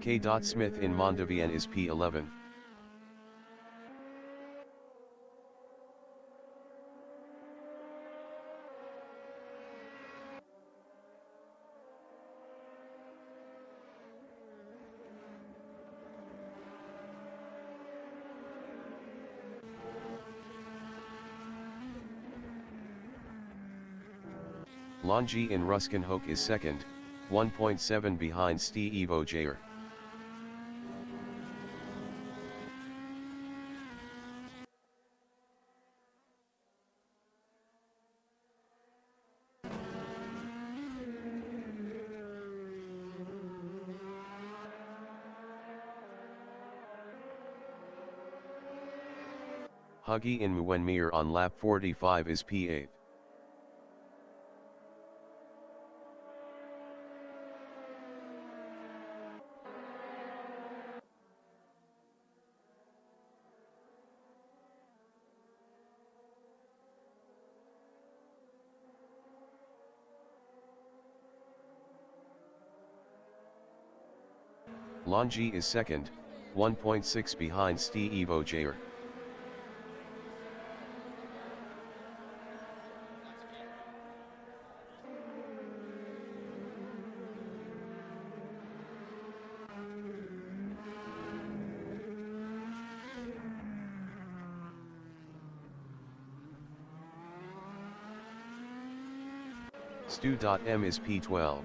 K. Smith in Mondovian is P11. Longi in Ruskenhoek is second, 1.7 behind Steve Ogier. Huggy in Muenmeer on lap 45 is P8. Longi is second, 1.6 behind Steve Ogier. Stu.M is P12.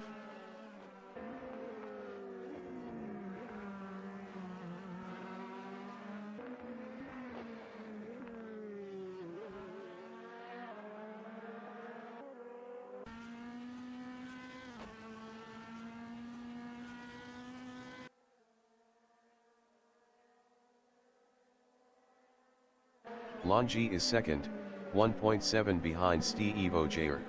Longi is second, 1.7 behind Steve Ogier.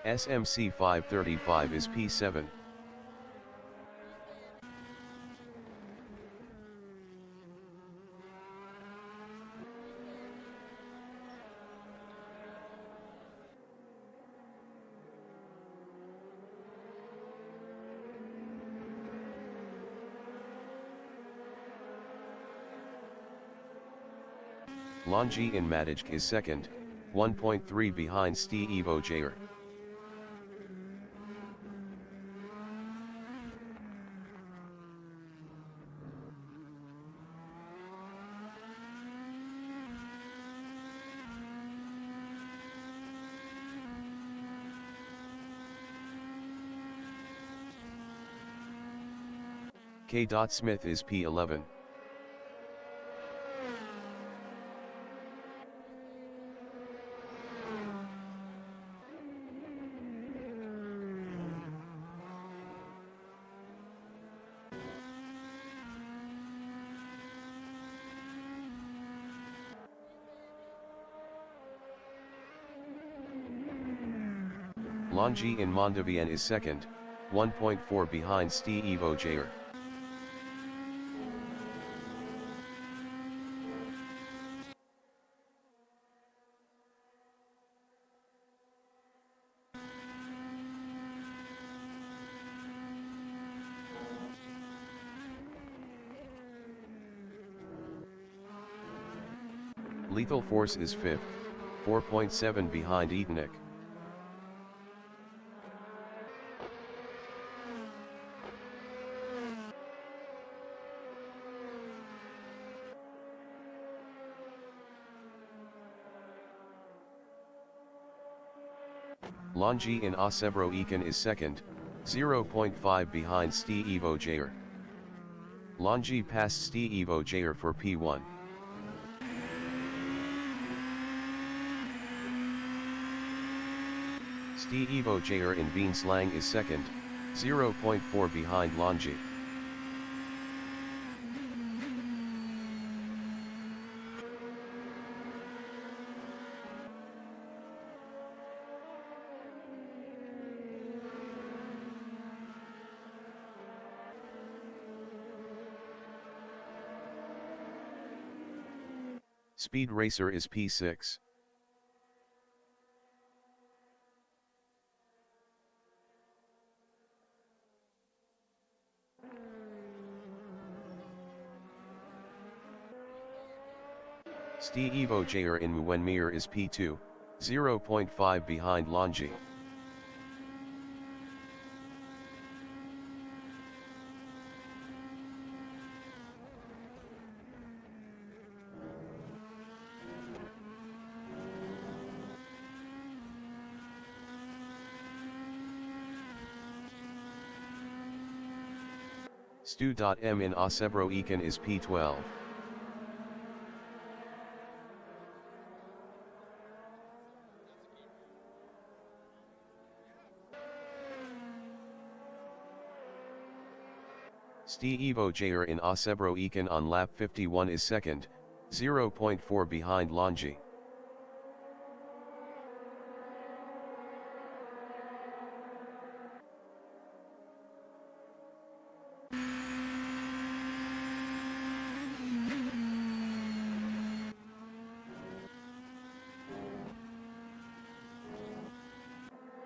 SMC 535 is P7. Longi in Matic is second, 1.3 behind Steve Ogier. K. Smith is P11. Longi in Mondovian is second, 1.4 behind Steve Ogier. Lethal Force is fifth, 4.7 behind Etonic. Longi in Osebro Ekan is second, 0.5 behind Steve Ogier. Longi passed Steve Ogier for P1. Steve Ogier in Beanslang is second, 0.4 behind Longi. Speed Racer is P6. Steve Ogier in Muenmir is P2, 0.5 behind Longi. Stu.M in Osebro Ekan is P12. Steve Ogier in Osebro Ekan on lap 51 is second, 0.4 behind Longi.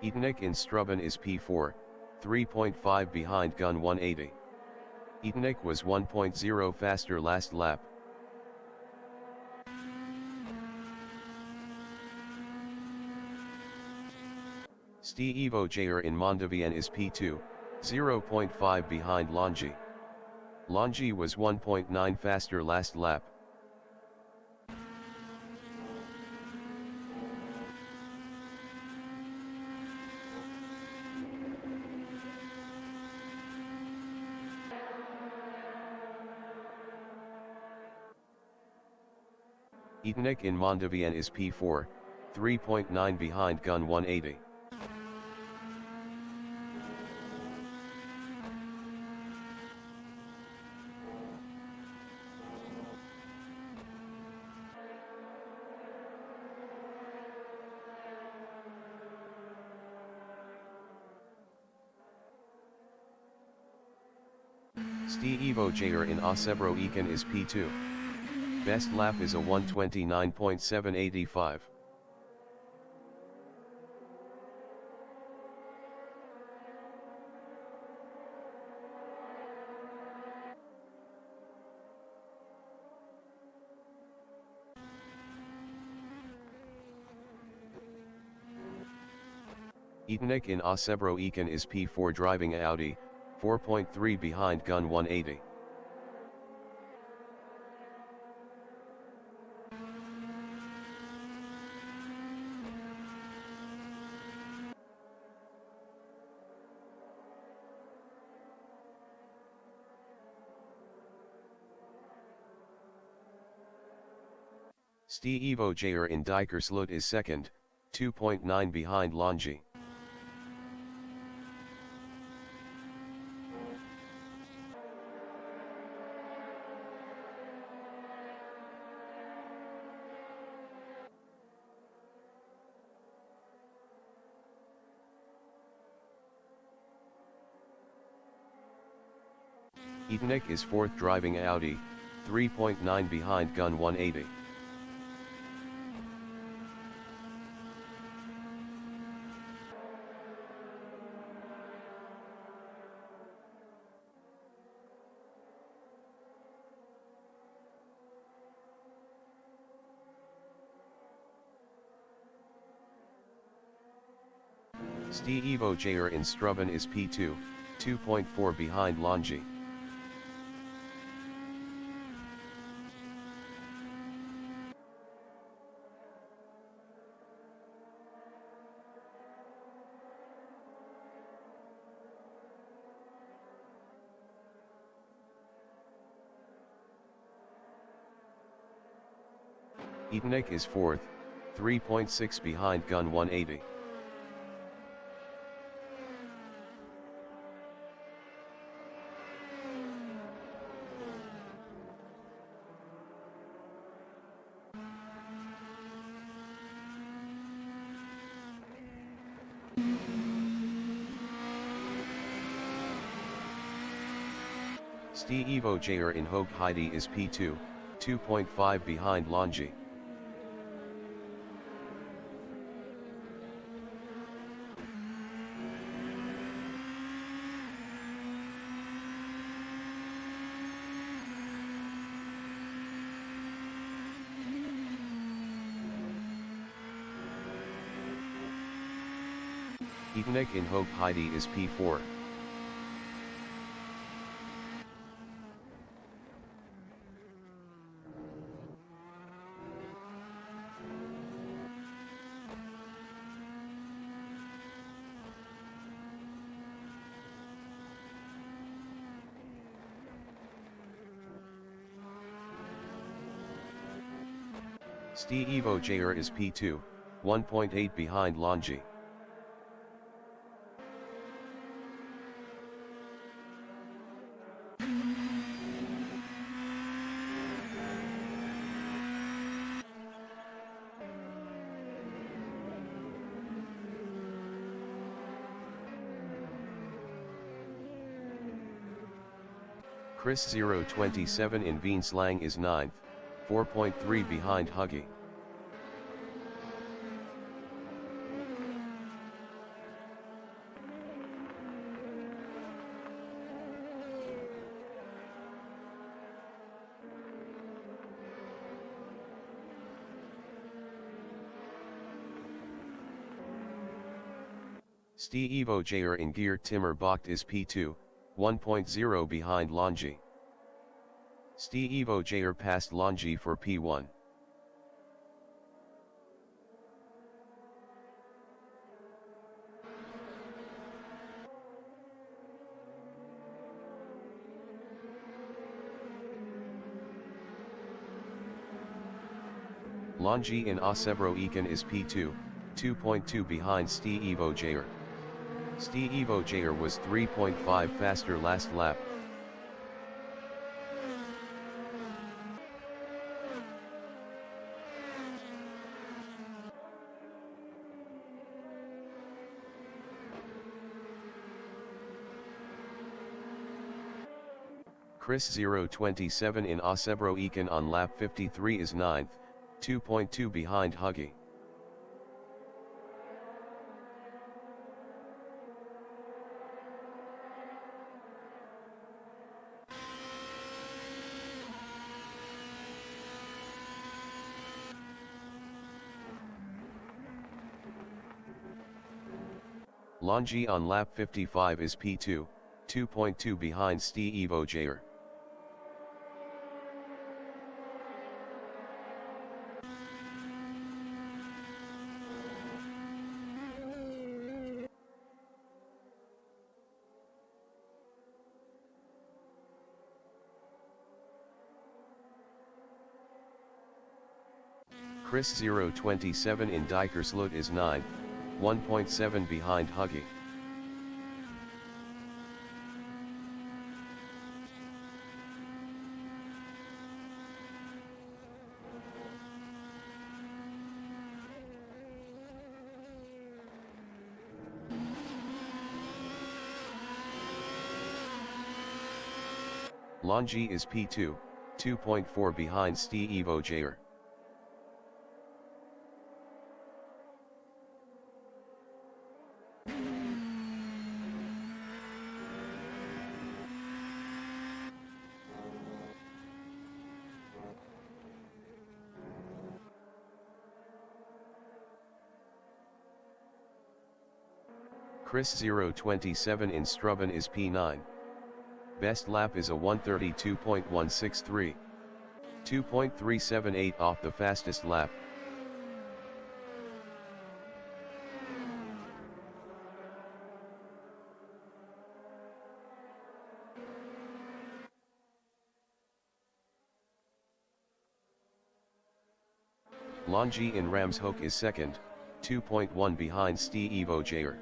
Etanek in Strubben is P4, 3.5 behind Gun 180. Etanek was 1.0 faster last lap. Steve Ogier in Mondovien is P2, 0.5 behind Longi. Longi was 1.9 faster last lap. Etanek in Mondovien is P4, 3.9 behind Gun 180. Steve Ogier in Osebro Ekan is P2. Best lap is a 1:29.785. Etanek in Osebro Ekan is P4 driving Audi, 4.3 behind Gun 180. Steve Ogier in Dikersloot is second, 2.9 behind Longi. Etanek is fourth driving Audi, 3.9 behind Gun 180. Steve Ogier in Strubben is P2, 2.4 behind Longi. Etanek is fourth, 3.6 behind Gun 180. Steve Ogier in Hoog Heide is P2, 2.5 behind Longi. Etanek in Hope Heidi is P4. Stevo Jair is P2, 1.8 behind Longi. Chris 027 in Veenslang is 9th, 4.3 behind Huggy. Stevo Jair in Gear Timmer Bocht is P2, 1.0 behind Longi. Stevo Jair passed Longi for P1. Longi in Osebro Ekan is P2, 2.2 behind Stevo Jair. Stevo Jair was 3.5 faster last lap. Chris 027 in Osebro Ekan on lap 53 is 9th, 2.2 behind Huggy. Longi on lap 55 is P2, 2.2 behind Stevo Jair. Chris 027 in Dikersloot is 9th, 1.7 behind Huggy. Longi is P2, 2.4 behind Stevo Jair. Chris 027 in Strubben is P9. Best lap is a 132.163. 2.378 off the fastest lap. Longi in Ramshoek is 2nd, 2.1 behind Stevo Jair.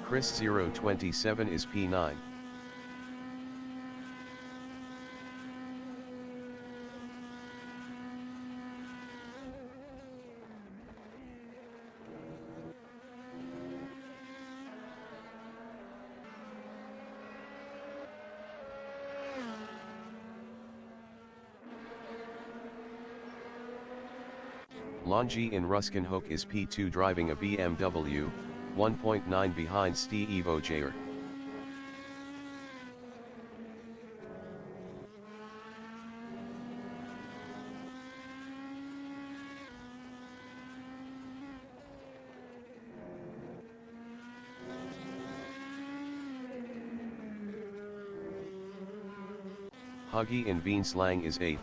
Chris 027 is P9. Longi in Ruskenhoek is P2 driving a BMW, 1.9 behind Steve Ogier. Huggy in Veenslang is 8th,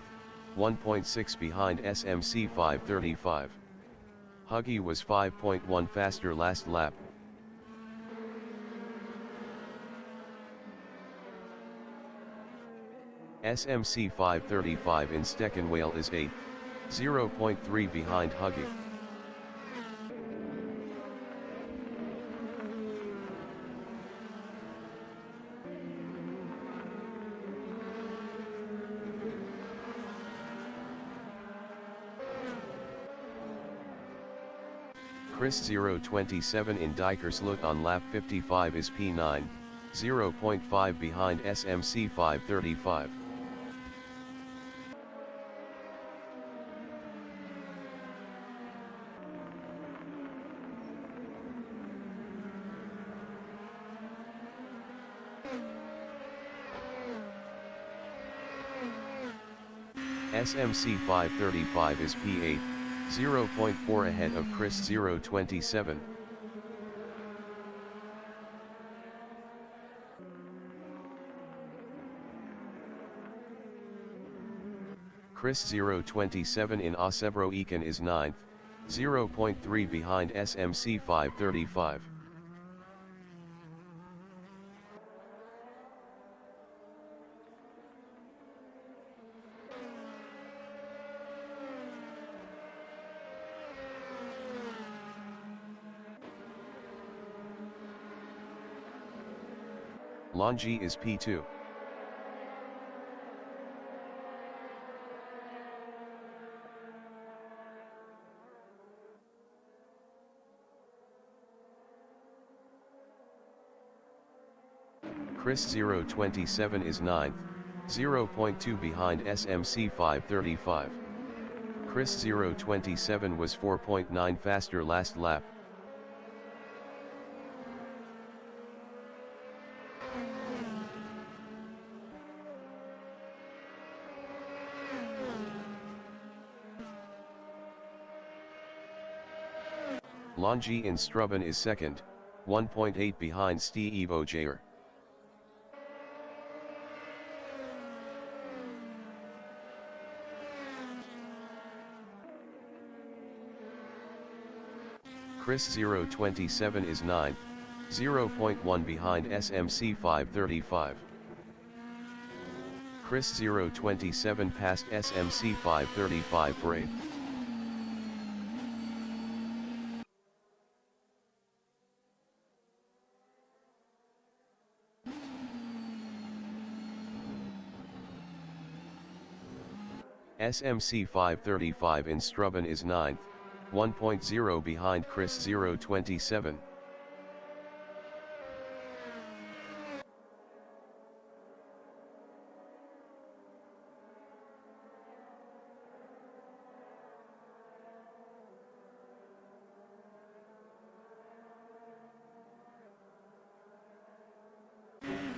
1.6 behind SMC 535. Huggy was 5.1 faster last lap. SMC 535 in Steckenwale is 8th, 0.3 behind Huggy. Chris 027 in Dikersloot on lap 55 is P9, 0.5 behind SMC 535. SMC 535 is P8, 0.4 ahead of Chris 027. Chris 027 in Osebro-Ekin is 9th, 0.3 behind SMC 535. Longi is P2. Chris 027 is 9th, 0.2 behind SMC 535. Chris 027 was 4.9 faster last lap. Longi in Strubben is 2nd, 1.8 behind Steve Ogier. Chris 027 is 9th, 0.1 behind SMC 535. Chris 027 passed SMC 535 for 8th. SMC 535 in Strubben is 9th, 1.0 behind Chris 027.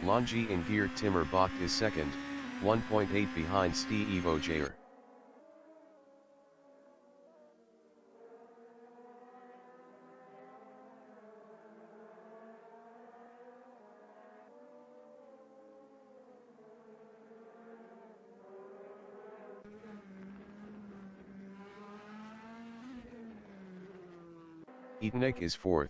Longi in Geert Timmerbach is 2nd, 1.8 behind Steve Ogier. Etenek is 4th.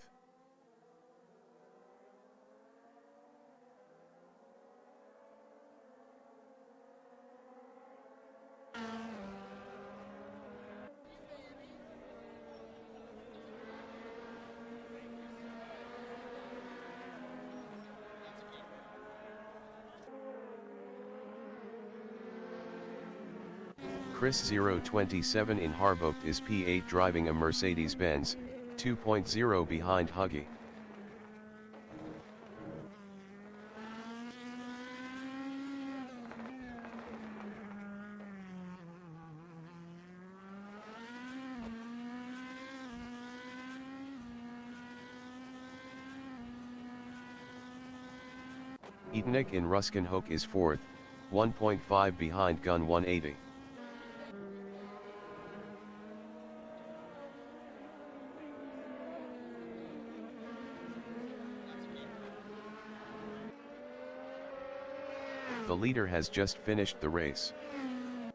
Chris 027 in Harbocht is P8 driving a Mercedes-Benz, 2.0 behind Huggy. Etenik in Ruskenhoek is 4th, 1.5 behind Gun 180. The leader has just finished the race.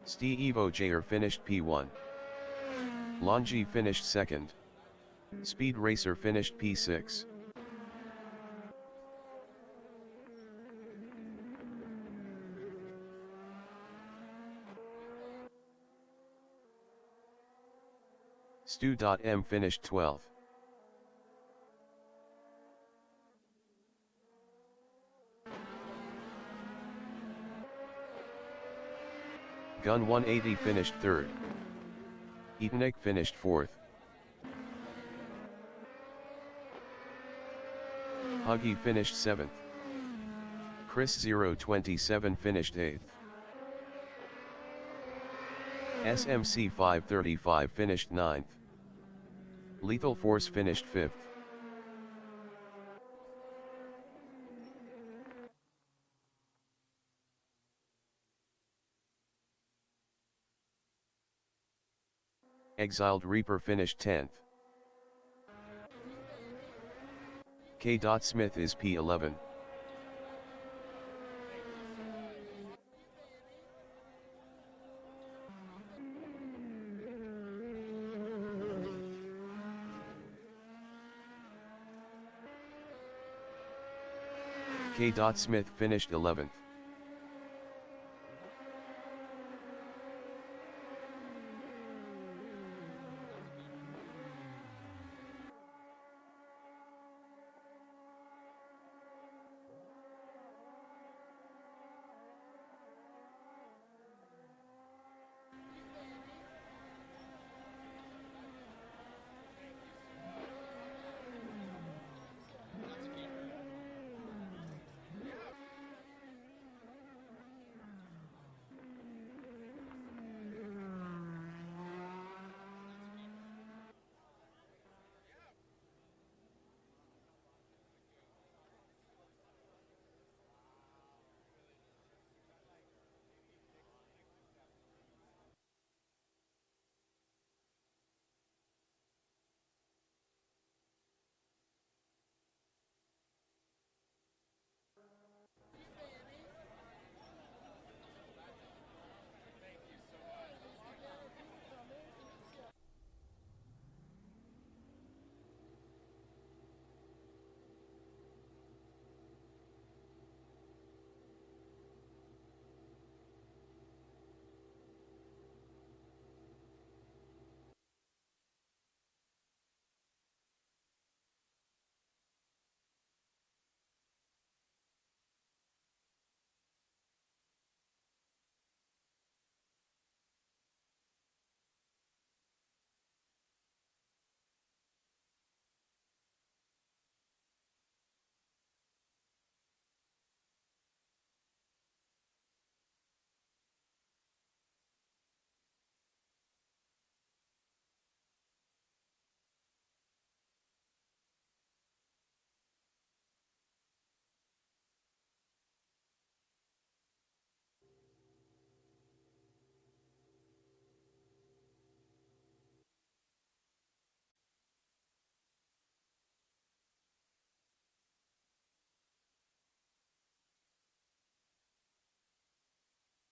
Steve Ogier finished P1. Longi finished 2nd. Speed Racer finished P6. Stu.M finished 12th. Gun 180 finished 3rd. Etenik finished 4th. Huggy finished 7th. Chris 027 finished 8th. SMC 535 finished 9th. Lethal Force finished 5th. Exiled Reaper finished 10th. K. Smith is P11. K. Smith finished 11th.